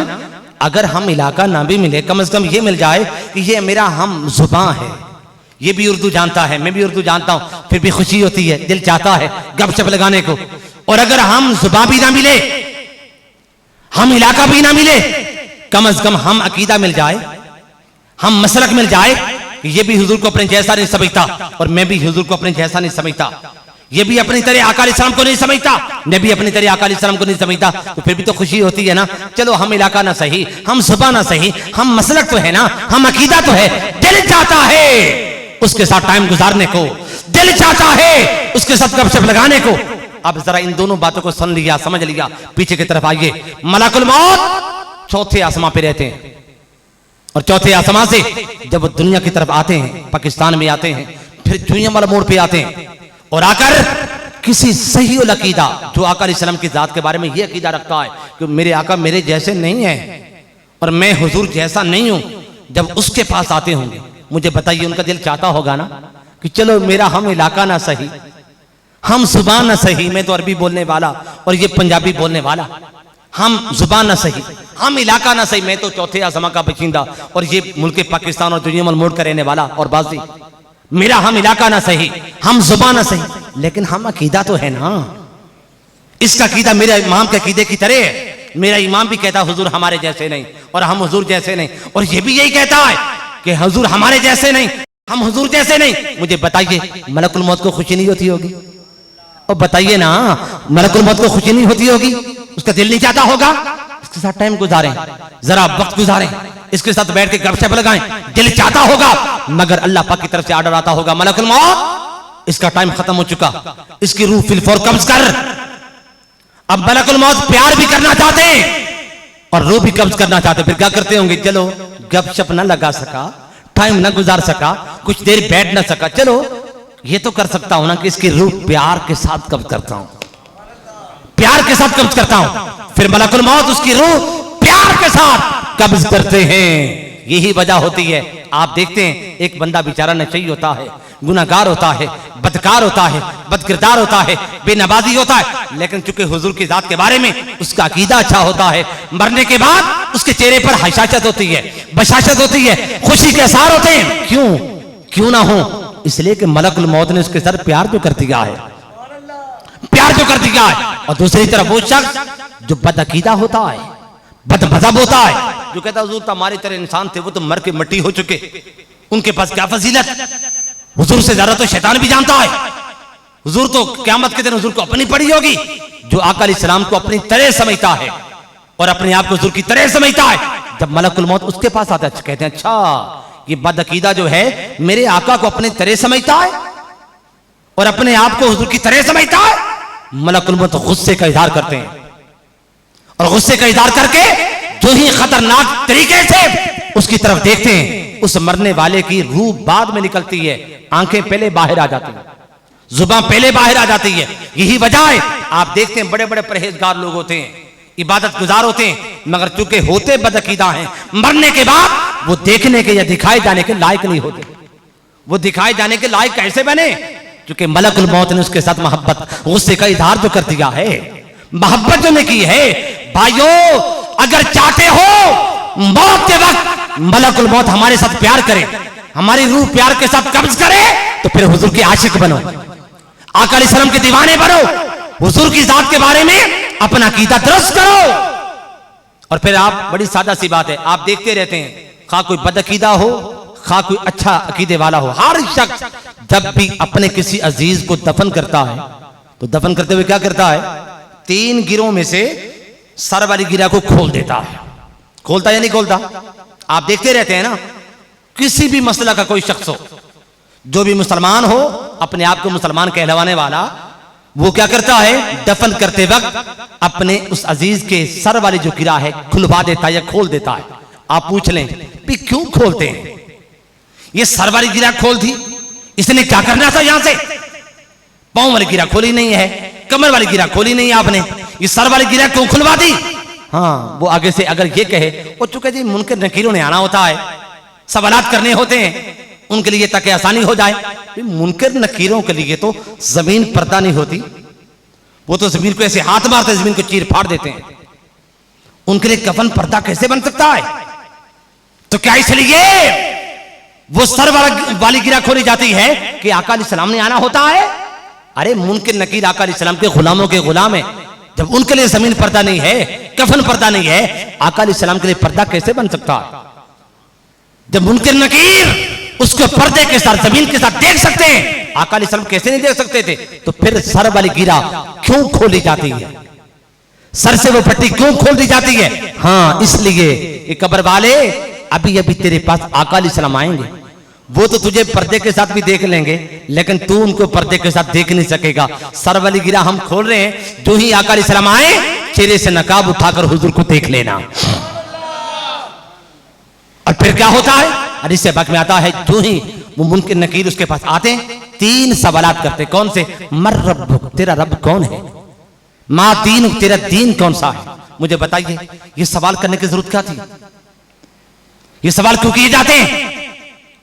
अगर हम इलाका ना भी मिले, कम से कम ये मिल जाए कि ये मेरा हम जुबान है, ये भी उर्दू जानता है, मैं भी उर्दू जानता हूं, फिर भी खुशी होती है, दिल चाहता है गपशप लगाने को। और अगर हम जुबान भी ना मिले, हम इलाका भी ना मिले, कम से कम हम अकीदा मिल जाए, हम मसलक मिल जाए कि ये भी हुजूर को अपने जैसा नहीं समझता और मैं भी हुजूर को अपने जैसा नहीं समझता, ये भी अपनी तरह आका अलैहिस्सलाम को नहीं समझता, मैं भी अपनी तरह आका अलैहिस्सलाम को नहीं समझता, तो फिर भी तो खुशी होती है ना। चलो हम इलाका ना सही, हम जुबान ना सही, हम मसलक तो है ना, हम अकीदा तो है। दिल चाहता है उसके साथ टाइम गुजारने को, दिल चाहता है उसके साथ गपशप लगाने को। अब जरा इन दोनों बातों को सुन लिया, समझ लिया, पीछे की तरफ आइए। मलकुल मौत चौथे आसमां पे रहते हैं, और चौथे आसमां से जब वो दुनिया की तरफ आते हैं, पाकिस्तान में आते हैं, फिर चुईया वाला मोड़ पे आते हैं, और आकर किसी सही उल अकीदा जो आका अलैहिस्सलाम की जात के बारे में ये अकीदा रखता है कि मेरे आका मेरे जैसे नहीं है और मैं हुजूर जैसा नहीं हूं, जब उसके पास आते होंगे, मुझे बताइए उनका दिल चाहता होगा ना कि चलो मेरा हम इलाका ना सही, हम जुबान ना सही, मैं तो अरबी बोलने वाला और ये पंजाबी बोलने वाला, हम जुबान ना सही, हम इलाका ना सही, मैं तो चौथे आसमां का बशिंदा और ये मुल्क पाकिस्तान और दुनिया में मोड़ कर रहने वाला, और बाजी मेरा हम इलाका ना सही, हम जुबान ना सही, लेकिन हम अकीदा तो है ना। इसका अकीदा मेरे इमाम के अकीदे की तरह है। मेरा इमाम भी कहता है हुजूर हमारे जैसे नहीं और हम हुजूर जैसे नहीं, और ये भी यही कहता है कि हुजूर हमारे जैसे नहीं, हम हुजूर जैसे नहीं। मुझे बताइए मलकुल मौत को खुशी नहीं होती होगी? और बताइए ना, मलकुल मौत को खुशी नहीं होती होगी, उसका दिल नहीं चाहता होगा इसके साथ टाइम गुजारें, जरा वक्त गुजारें, इसके साथ बैठ के गपशप लगाएं, दिल चाहता होगा, मगर अल्लाह पाक की तरफ से आर्डर आता होगा, मलकुल मौत इसका टाइम खत्म हो चुका, इसकी रूह फिलफौर कब्ज कर। अब मलकुल मौत प्यार भी करना चाहते हैं और रूह भी कब्ज करना चाहते, फिर क्या करते होंगे, चलो गपशप ना लगा सका, टाइम ना गुजार सका, कुछ देर बैठ ना सका, चलो ये तो कर सकता हूं ना कि इसकी रूह प्यार के साथ कब्ज करता हूं, प्यार के साथ कब्ज करता हूं। फिर मलकुल मौत उसकी रूह प्यार के साथ कब्ज करते हैं। यही वजह होती है, आप देखते हैं एक बंदा बेचारा नशई होता है, गुनाहगार होता है, बदकार होता है, बदकिरदार होता है, बेनवाजी होता है, लेकिन चूंकि हुजूर की जात के बारे में उसका अकीदा अच्छा होता है, मरने के बाद उसके चेहरे पर हशाशत होती है, बशाशत होती है, खुशी के आसार होते हैं। क्यों ना हो, इसलिए कि मलकुल मौत ने उसके साथ प्यार जो कर दिया है, प्यार जो कर दिया है। और दूसरी तरफ वो शख्स जो बदअकीदा होता है, बदमज़हब होता है, जो कहता है हुजूर तो हमारी तरह इंसान थे, वो तो मर के मिट्टी हो चुके, उनके पास क्या फजीलत, हुजूर से ज्यादा तो शैतान भी जानता है, हुजूर तो क़यामत के दिन हुजूर को अपनी पड़ी होगी। जो आका अलैहिस्सलाम को अपनी तरह समझता है और अपने आप को हुजूर की तरह समझता है, जब मलकुल मौत उसके पास आता है, कहते हैं अच्छा ये बदअकीदा जो है मेरे आका को अपनी तरह समझता है और अपने आप को हुजूर की तरह समझता है। मलकुल मौत गुस्से का इजहार करते हैं और गुस्से का इजहार करके जो ही खतरनाक तरीके से उसकी तरफ देखते हैं, उस मरने वाले की रूह बाद में निकलती है, आंखें पहले बाहर आ जाती हैं, जुबान पहले बाहर आ जाती है। यही वजह है आप देखते हैं बड़े बड़े परहेजगार लोग होते हैं, इबादत गुजार होते हैं, मगर चूंकि होते बदअकीदा हैं, मरने के बाद वो देखने के या दिखाए जाने के लायक नहीं होते। वो दिखाए जाने के लायक कैसे बने, क्योंकि मलकुल मौत ने उसके साथ मोहब्बत, गुस्से का इजहार जो कर दिया है, मोहब्बत जो ने की है। भाइयों अगर चाहते हो मौत के वक्त मलकुल मौत हमारे साथ प्यार करे, हमारी रूह प्यार के साथ कब्ज करे, तो फिर हुजूर के आशिक बनो, आका अलैहिस्सलाम के दीवाने बनो, हुजूर की जात के बारे में अपना अकीदा दुरुस्त करो। और फिर आप, बड़ी सादा सी बात है, आप देखते रहते हैं, खा कोई बदअकीदा हो, खा कोई अच्छा अकीदे वाला हो, हर शख्स जब भी अपने किसी अजीज को दफन करता है तो दफन करते हुए क्या करता है, 3 गिरों में से सर वाली गिरा को खोल देता है। खोलता या नहीं खोलता? आप देखते रहते हैं ना, किसी भी मसला का कोई शख्स हो, जो भी मुसलमान हो, अपने आप को मुसलमान कहलवाने वाला, वो क्या करता है, दफन करते वक्त अपने उस अजीज के सर वाली जो गिरा है खुलवा देता है या खोल देता है। आप पूछ लें भी क्यों खोलते हैं, ये सर वाली गिरा खोल दी, इसने क्या करना था, यहां से पांव वाली गिरा खोली नहीं है, कमर वाली गिरा खोली नहीं है आपने, ये सर वाली गिरा क्यों खुलवा दी? हाँ, वो आगे से अगर ये कहे, वो चूंकि जी मुनकर नकीरों ने आना होता है, सवालात करने होते हैं, उनके लिए ताकि आसानी हो जाए। मुनकर नकीरों के लिए तो जमीन पर्दा नहीं होती, वो तो जमीन को ऐसे हाथ मारते, जमीन को चीर फाड़ देते हैं, उनके लिए कफन पर्दा कैसे बन सकता है? तो क्या इसलिए वो सर वाली गिरा खोली जाती है कि आका अलैहिस्सलाम ने आना होता है? अरे मुनकर नकीर आका अलैहिस्सलाम के गुलामों के गुलाम है, जब उनके लिए जमीन पर्दा नहीं है, कफन पर्दा नहीं है, आका अलैहिस्सलाम के लिए पर्दा कैसे बन सकता है? जब मुनकर नकीर उसको पर्दे के साथ, जमीन के साथ देख सकते हैं, आका अलैहिस्सलाम कैसे नहीं देख सकते थे? तो फिर सर वाली गिरा क्यों खोली जाती है, सर से वो पट्टी क्यों खोल दी जाती है? हाँ, इसलिए ये कब्र वाले अभी अभी तेरे पास आका अलैहिस्सलाम आएंगे, वो तो तुझे पर्दे के साथ भी देख लेंगे, लेकिन तू उनको पर्दे के साथ देख नहीं सकेगा। सर वाली गिरा हम खोल रहे हैं, जो ही आका अलैहिस्सलाम आए, चेहरे से नकाब उठाकर हुजूर को देख लेना। और फिर क्या होता है, हदीस से बात में आता है, जो ही वो मुनकर नकीर उसके पास आते हैं, 3 सवालात करते। कौन से? मर रब्बुक, तेरा रब कौन है? मा दीनुक, तेरा दीन कौन सा है? मुझे बताइए, ये सवाल करने की जरूरत क्या थी? ये सवाल क्यों किए जाते हैं?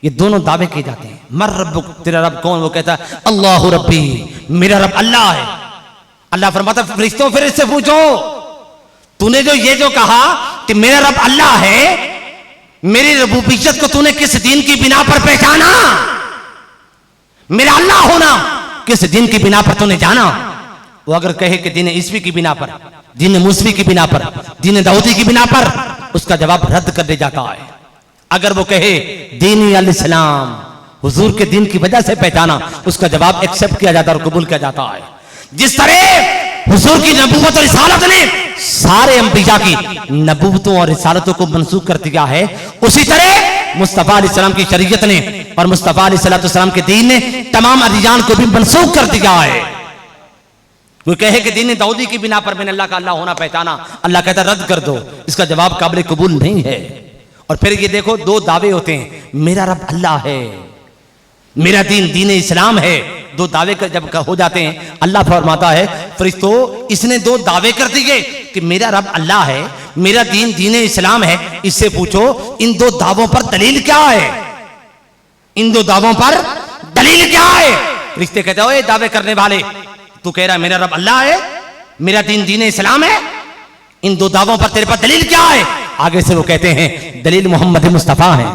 ये दोनों दावे किए जाते हैं। मर रब्बुक, तेरा रब कौन? वो कहता है अल्लाहु रब्बी, मेरा रब अल्लाह है। अल्लाह फरमाता फरिश्तों फिर इससे पूछो, तूने जो कहा कि मेरा रब अल्लाह है, मेरी रबूबियत को तूने किस दीन की बिना पर पहचाना? मेरा अल्लाह होना किस दीन की बिना पर तूने जाना? वो अगर कहे कि दीन ईसवी की बिना पर, दीन मूसवी की बिना पर, दीन दाऊदी की बिना पर, उसका जवाब रद्द कर दिया जाता है। अगर वो कहे दीन अल इस्लाम, हुजूर के दीन की वजह से पहचाना, उसका जवाब एक्सेप्ट किया जाता है और कबूल किया जाता है। जिस तरह हुजूर की नबूवत और रिसालत ने सारे अंबिया की नबूवतों और रिसालतों को मंसूख कर दिया है, उसी तरह मुस्तफा अलैहिस्सलाम की शरीयत ने और मुस्तफा अलैहिस्सलाम के दीन ने तमाम अदियान को भी मंसूख कर दिया है। कोई कहे कि दीन दाऊदी की बिना पर मैंने अल्लाह का अल्लाह होना पहचाना, अल्लाह कहता रद्द कर दो, इसका जवाब काबिल कबूल नहीं है। और फिर ये देखो दो दावे होते हैं, मेरा रब अल्लाह है, मेरा दीन दीन इस्लाम है। दो दावे जब हो जाते हैं, अल्लाह फरमाता है फरिश्तों इसने दो दावे कर दिए कि मेरा रब अल्लाह है, मेरा दीन दीन इस्लाम है, इससे पूछो इन दो दावों पर दलील क्या है, इन दो दावों पर दलील क्या है। फरिश्ते कहते हो दावे करने वाले, तू कह रहा है मेरा रब अल्लाह है, मेरा दीन दीन इस्लाम है, इन दो दावों पर तेरे पास दलील क्या है। आगे से वो कहते हैं दलील मोहम्मद मुस्तफा है।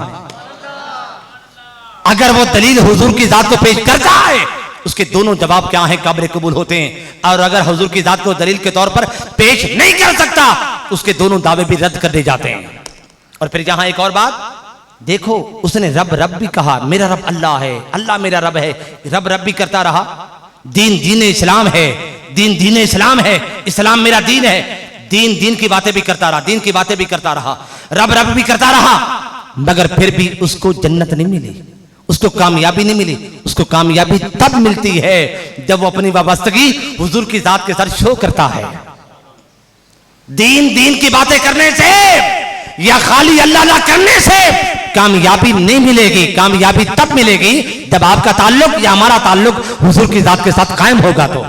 अगर वो दलील हुजूर की जात को पेश करता है, उसके दोनों जवाब क्या हैं, काबिल कबूल होते हैं। और अगर हुजूर की जात को दलील के तौर पर पेश नहीं कर सकता, उसके दोनों दावे भी रद्द कर दिए जाते हैं। और फिर यहां एक और बात देखो, उसने रब रब भी कहा, मेरा रब अल्लाह है, अल्लाह मेरा रब है, रब रब भी करता रहा। दीन दीन इस्लाम है, दीन दीन इस्लाम है, इस्लाम मेरा दीन है, दीन दीन की बातें भी करता रहा, दीन की बातें भी करता रहा, रब रब भी करता रहा, मगर फिर भी उसको जन्नत नहीं मिली, उसको कामयाबी नहीं मिली। उसको कामयाबी तब मिलती है जब वो अपनी वाबस्तगी हुजूर की जात के साथ शो करता है। दीन दीन की बातें करने से या खाली अल्लाह अल्लाह करने से कामयाबी नहीं मिलेगी। कामयाबी तब मिलेगी जब आपका ताल्लुक या हमारा ताल्लुक हुजूर की जात के साथ कायम होगा तो।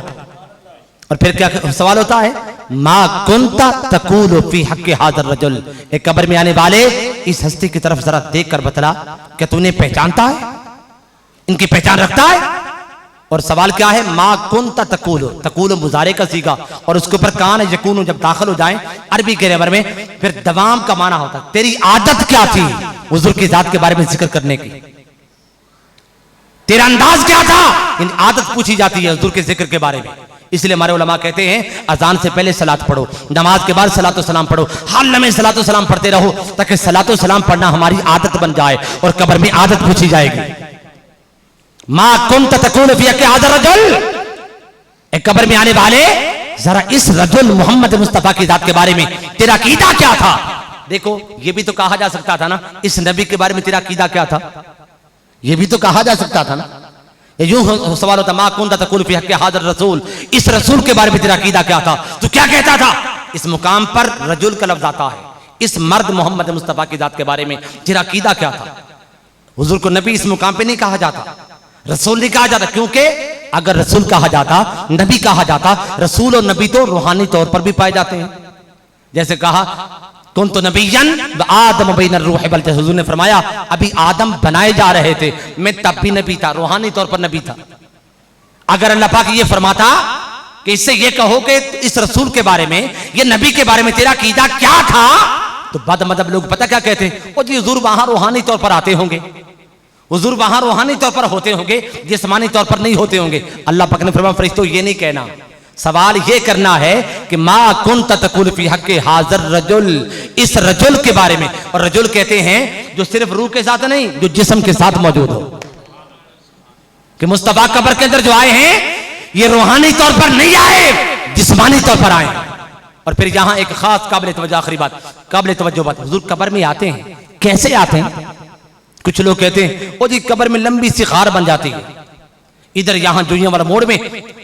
और फिर क्या सवाल होता है, मा कुंता तकूलु फी हक़्क़ि हाज़र रजुल, एक कब्र में आने वाले इस हस्ती की तरफ जरा देख कर बतला, क्या तूने पहचानता है, इनकी पहचान रखता है। और सवाल क्या है, मा कुंता तकूलु, तकूलु मुजारे का सीगा और उसके ऊपर कान यकूनु जब दाखिल हो जाए अरबी ग्रामर में, फिर दवाम का माना होता है। तेरी आदत क्या थी हुजूर की जात के बारे में जिक्र करने की, तेरा अंदाज क्या था, इन आदत पूछी जाती है हुजूर के जिक्र के बारे में। इसलिए हमारे उलमा कहते हैं अजान से पहले सलात पढ़ो, नमाज के बाद सलातो सलाम पढ़ो, हाल में सलातो सलाम पढ़ते रहो, ताकि सलातो सलाम पढ़ना हमारी आदत बन जाए और कब्र में आदत पूछी जाएगी। मा कुंत तकूलु फी हक़्क़ि हाज़र रजुल, एक कब्र में आने वाले जरा इस रजुल मोहम्मद मुस्तफा की जात के बारे में तेरा अकीदा क्या था। देखो ये भी तो कहा जा सकता था ना, इस नबी के बारे में तेरा अकीदा क्या था, ये भी तो कहा जा सकता था ना। यूं सवाल होता, मा कुंत तकूलु फी हक़्क़ि हाज़र रसूल, इस रसूल के बारे में तेरा अकीदा क्या था, तू क्या कहता था। इस मुकाम पर रजुल का लफ्ज़ आता है, इस मर्द मोहम्मद मुस्तफा की जात के बारे में तेरा अकीदा क्या था। हुजूर को नबी इस मुकाम पे नहीं कहा जाता, रसूल नहीं कहा जाता, क्योंकि अगर रसूल कहा जाता, नबी कहा जाता, रसूल और नबी तो रूहानी तौर पर भी पाए जाते हैं। जैसे कहा कुन्तु नबिय्यन व आदम बैन रूह वल जसद, हुजूर ने फरमाया अभी आदम बनाए जा रहे थे, मैं तब भी नबी था, रूहानी तौर पर नबी था। अगर अल्लाह पाक ये फरमाता कि इससे ये कहो कि इस रसूल के बारे में, ये नबी के बारे में तेरा अकीदा क्या था, तो बदमदब लोग पता क्या कहते हैं, वो जी हुजूर वहां रूहानी तौर पर आते होंगे, हुजूर वहां रूहानी तौर पर होते होंगे, जिस्मानी तौर पर नहीं होते होंगे। अल्लाह पाक ने फरमाया फरिश्तों ये नहीं कहना, सवाल ये करना है कि मा कुंत तकूलु फी हक़्क़ि हाज़र रजुल, इस रजुल के बारे में। और रजुल कहते हैं जो सिर्फ रूह के साथ नहीं, जो जिस्म के साथ मौजूद हो, कि मुस्तफा कब्र के अंदर जो आए हैं ये रूहानी तौर पर नहीं आए, जिस्मानी तौर पर आए। और फिर यहां एक खास काबिल तवज्जो आखिरी बात, काबिल तवज्जो बात, हुजूर कब्र में आते हैं, कैसे आते हैं। कुछ लोग कहते हैं ओ जी कब्र में लंबी सी खार बन जाती है, इधर यहां दुनिया वाला मोड़ में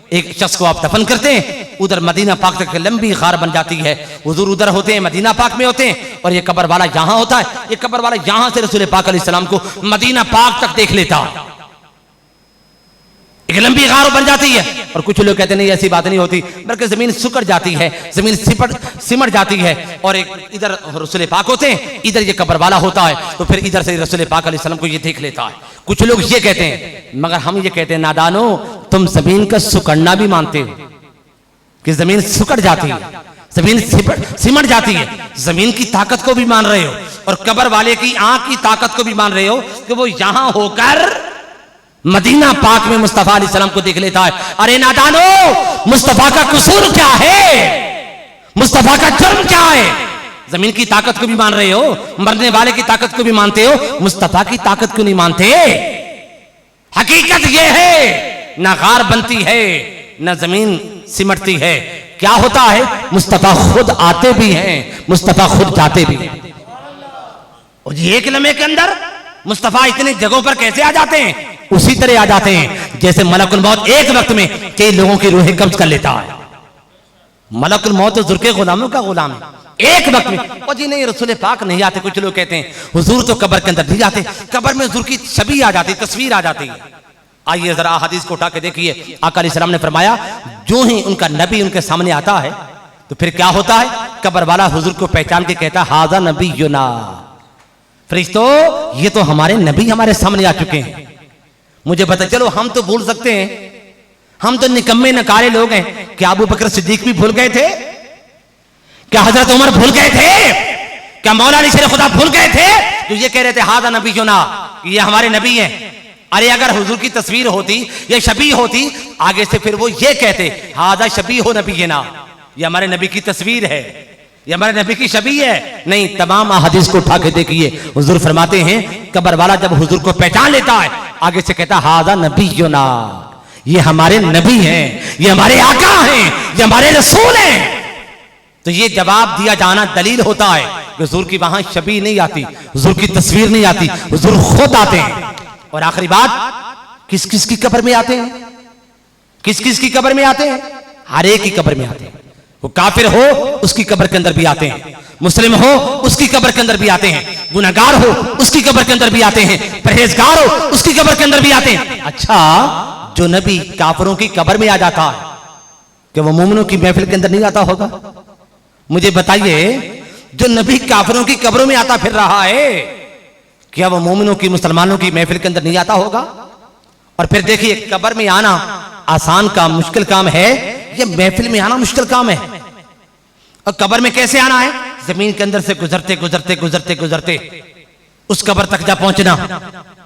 एक शख्स को आप दफन करते हैं, उधर मदीना पाक तक लंबी खार बन जाती है। हुजूर उधर होते हैं, मदीना पाक में होते हैं, और ये कब्र वाला यहां होता है। ये कब्र वाला यहां से रसूल पाक अलैहिस्सलाम को मदीना पाक तक देख लेता है, एक लंबी खार बन जाती है। और कुछ लोग कहते नहीं ऐसी बात नहीं होती, बल्कि जमीन सुकड़ जाती है, जमीन सिमट जाती है, और एक इधर रसूल पाक होते हैं, इधर ये कब्र वाला होता है, तो फिर इधर से रसूल पाक अलैहिस्सलाम को ये देख लेता है। कुछ लोग ये कहते हैं, मगर हम ये कहते हैं नादानो, तुम जमीन का सुकड़ना भी मानते हो कि जमीन सुकड़ जाती है, जमीन सिमट जाती है, जमीन की ताकत को भी मान रहे हो, और कब्र वाले की आंख की ताकत को भी मान रहे हो कि वो यहां होकर मदीना पाक में मुस्तफा अलैहिस्सलाम को देख लेता है। अरे नादानो, मुस्तफा का कसूर क्या है, मुस्तफा का जुर्म क्या है। जमीन की ताकत को भी मान रहे हो, मरने वाले की ताकत को भी मानते हो, मुस्तफा की ताकत क्यों नहीं मानते। हकीकत यह है ना गार बनती है, ना जमीन सिमटती है। क्या होता है, मुस्तफा खुद आते भी हैं, मुस्तफा खुद जाते भी हैं। और ये एक लम्हे के अंदर मुस्तफा इतने जगहों पर कैसे आ जाते हैं, उसी तरह आ जाते हैं जैसे मलकुल मौत एक वक्त में कई लोगों की रूहें कब्ज कर लेता है। मलकुल मौत तो जुर्के गुलामों का गुलाम है, एक वक्त में। और जी नहीं, रसूल पाक नहीं आते। कुछ लोग कहते हैं हुजूर तो कब्र के अंदर नहीं जाते, कब्र में हुजूर की छवि आ जाती, तस्वीर आ जाती है। आइए जरा हदीस को उठा के देखिए, आका अलैहिस्सलाम ने फरमाया जो ही उनका नबी उनके सामने आता है तो फिर क्या होता है, कब्र वाला हुजूर को पहचान के कहता है हाज़ा नबीयुना, फरिश्तों ये तो हमारे नबी हमारे सामने आ चुके हैं। मुझे पता, चलो हम तो भूल सकते हैं, हम तो निकम्मे नकारे लोग हैं। क्या अबू बकर सिद्दीक भी भूल गए थे? क्या हजरत उमर भूल गए थे? क्या मौला अली शेर खुदा भूल गए थे जो ये कह रहे थे हाज़ा नबीयुना, ये हमारे नबी हैं? अरे अगर हुजूर की तस्वीर होती या शबी होती आगे से, फिर वो ये कहते हाज़ा शबी हो नबीना, ये हमारे नबी की तस्वीर है, ये हमारे नबी की शबी है। नहीं, तमाम हदीस को उठा के देखिए, हुजूर फरमाते हैं कब्र वाला जब हुजूर को पहचान लेता है आगे से कहता हाज़ा नबीयुना, ये हमारे नबी हैं, ये हमारे आका हैं, ये हमारे रसूल हैं। तो ये जवाब दिया जाना दलील होता है हुजूर की वहां शबी नहीं आती, हुजूर की तस्वीर नहीं आती, हुजूर खुद आते हैं। और आखिरी बात, किस किस की कब्र में आते हैं? किस किस की कब्र में आते हैं? हर एक की कब्र में आते हैं। वो काफिर हो उसकी कब्र के अंदर भी आते हैं, मुस्लिम हो उसकी कब्र के अंदर भी आते हैं, गुनहगार हो उसकी कब्र के अंदर भी आते हैं, परहेजगार हो उसकी कब्र के अंदर भी आते हैं। अच्छा, जो नबी काफिरों की कब्र में आ जाता है, क्या वो मोमिनों की महफिल के अंदर नहीं आता होगा? मुझे बताइए, जो नबी काफिरों की कब्रों में आता फिर रहा है, क्या वो मोमिनों की मुसलमानों की महफिल के अंदर नहीं आता होगा? और फिर देखिए, कब्र में आना आसान काम मुश्किल काम है, ये महफिल में आना मुश्किल काम है। और कब्र में कैसे आना है? जमीन के अंदर से गुजरते गुजरते गुजरते गुजरते उस कब्र तक जा पहुंचना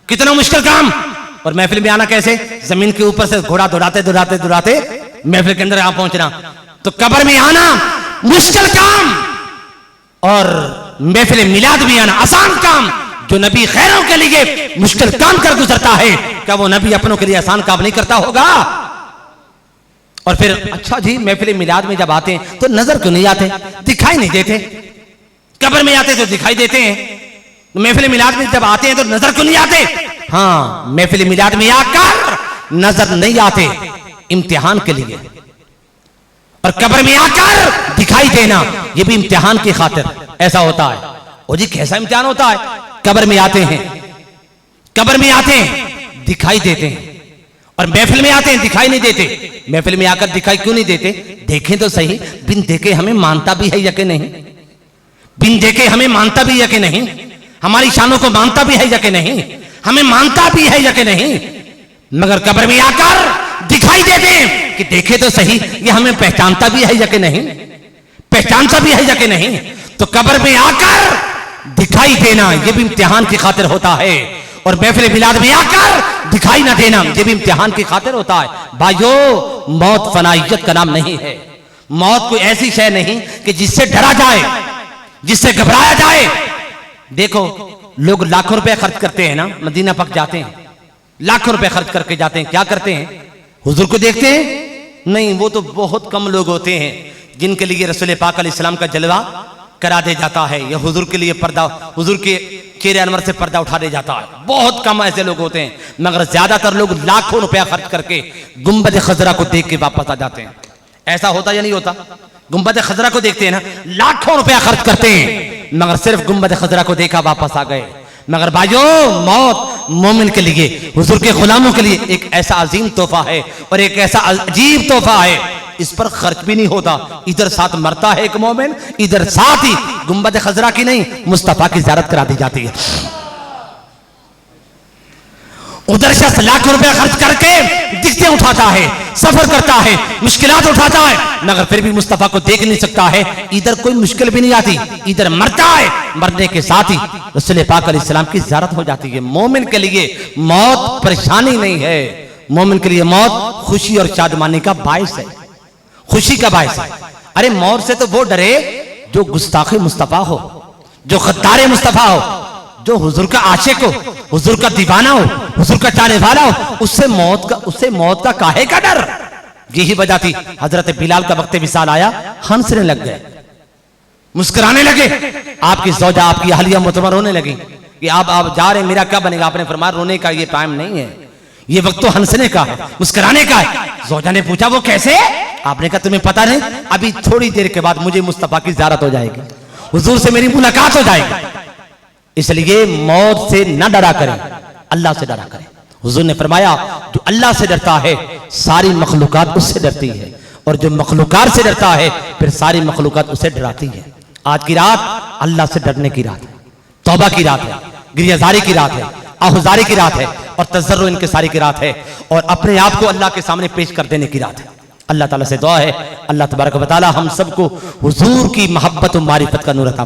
कितना मुश्किल काम। और महफिल में आना कैसे? जमीन के ऊपर से घोड़ा दौड़ाते दौड़ाते दौड़ाते महफिल के अंदर आ पहुंचना। तो कब्र में आना मुश्किल काम और महफिल मिलाद में आना आसान काम। जो नबी खैरों के लिए मुश्किल काम कर गुजरता है, क्या वो नबी अपनों के लिए आसान काम नहीं करता होगा? और फिर अच्छा जी, महफिल मिलाद में जब आते हैं तो नजर क्यों नहीं आते, दिखाई नहीं देते? कब्र में आते तो दिखाई देते हैं, महफिल मिलाद में जब आते हैं तो नजर क्यों नहीं आते? हाँ, महफिल मिलाद में आकर नजर नहीं आते इम्तिहान के लिए, और कब्र में आकर दिखाई देना यह भी इम्तिहान की खातिर ऐसा होता है। और जी कैसा इम्तिहान होता है? कब्र में आते हैं, कब्र में आते हैं दिखाई देते हैं, और महफिल में आते हैं दिखाई नहीं देते। महफिल में आकर दिखाई क्यों नहीं देते? देखें तो सही, बिन देखे हमें मानता भी है या कि नहीं? बिन देखे हमें मानता भी है कि नहीं? हमारी शानों को मानता भी है या कि नहीं? हमें मानता भी है या कि नहीं? मगर कब्र में आकर दिखाई देते हैं कि देखे तो सही, ये हमें पहचानता भी है या कि नहीं? पहचानता भी है या कि नहीं? तो कब्र में आकर दिखाई देना यह भी इम्तिहान की खातिर होता है, और महफिल मिलाद में आकर दिखाई ना देना यह भी इम्तिहान की खातिर होता है। भाइयों, मौत फनाइयत का नाम नहीं है। मौत कोई ऐसी शय नहीं कि जिससे डरा जाए, जिससे घबराया जाए। देखो, लोग लाखों रुपए खर्च करते हैं ना, मदीना पक जाते हैं, लाखों रुपए खर्च करके जाते हैं, क्या करते हैं? हुजूर को देखते हैं? नहीं, वो तो बहुत कम लोग होते हैं जिनके लिए रसूल पाक अलैहिस्सलाम का जलवा करा दे जाता है, या हुजूर के लिए पर्दा, हुजूर के चेहरे अनवर से पर्दा उठा दे जाता है। बहुत कम ऐसे लोग होते हैं, मगर ज्यादातर लोग लाखों रुपया खर्च करके गुंबद खजरा को देख के वापस आ जाते हैं। ऐसा होता या नहीं होता? गुंबद खजरा को देखते हैं ना, लाखों रुपया खर्च करते हैं, मगर सिर्फ गुंबद खजरा को देखा वापस आ गए। मगर भाइयों, मौत मोमिन के लिए, हुजूर के गुलामों के लिए एक ऐसा अजीम तोहफा है और एक ऐसा अजीब तोहफा है, इस पर खर्च भी नहीं होता। इधर साथ मरता है एक मोमिन, इधर साथ ही गुंबद खजरा की नहीं, मुस्तफा की ज़ियारत करा दी जाती है। उधर शख्स लाखों रुपया खर्च करके दिक्कतें उठाता है, सफर करता है, मुश्किलात उठाता है, मगर फिर भी मुस्तफा को देख नहीं सकता है। इधर कोई मुश्किल भी नहीं आती, इधर मरता है, मरने के साथ ही रसूल पाक अलैहिस्सलाम की ज़ियारत हो जाती है। मोमिन के लिए मौत परेशानी नहीं है, मोमिन के लिए मौत खुशी और शादमानी का बायस है, खुशी का बायस है। अरे मौत से तो वो डरे जो गुस्ताखे मुस्तफा हो, जो गद्दारे मुस्तफा हो, जो हुजूर का आशिक हो, हुजूर का दीवाना हो, हुजूर का चाहने वाला हो, उससे मौत का काहे का डर? यही वजह थी, हजरत बिलाल का वक्त विसाल आया, हंसने लग गए, मुस्कुराने लगे। आपकी ज़ौजा, आपकी अहलिया मोहतरमा रोने लगी कि आप जा रहे हैं, मेरा क्या बनेगा? आपने फरमाया रोने का ये टाइम नहीं है, ये वक्त तो हंसने का है, मुस्कुराने का है। ज़ौजा ने पूछा वो कैसे? आपने कहा तुम्हें पता नहीं, अभी थोड़ी देर के बाद मुझे मुस्तफा की ज़ियारत हो जाएगी, हुजूर से मेरी मुलाकात हो जाएगी। इसलिए मौत से न डरा करें, अल्लाह से डरा करें। हुजूर ने फरमाया जो अल्लाह से डरता है सारी मखलूकात उससे डरती है, और जो मखलूकात से डरता है फिर सारी मखलूकात उसे डराती है। आज की रात अल्लाह से डरने की रात है, तौबा की रात है, गिरियाजारी की रात है, आहुजारी की रात है, और तज़र्रुअ इनकिसारी की रात है, और अपने आप को अल्लाह के सामने पेश कर देने की रात है। अल्लाह ताला से दुआ है, अल्लाह तबारक व तआला हम सबको हुजूर की मोहब्बत और मारिफत का नूर अता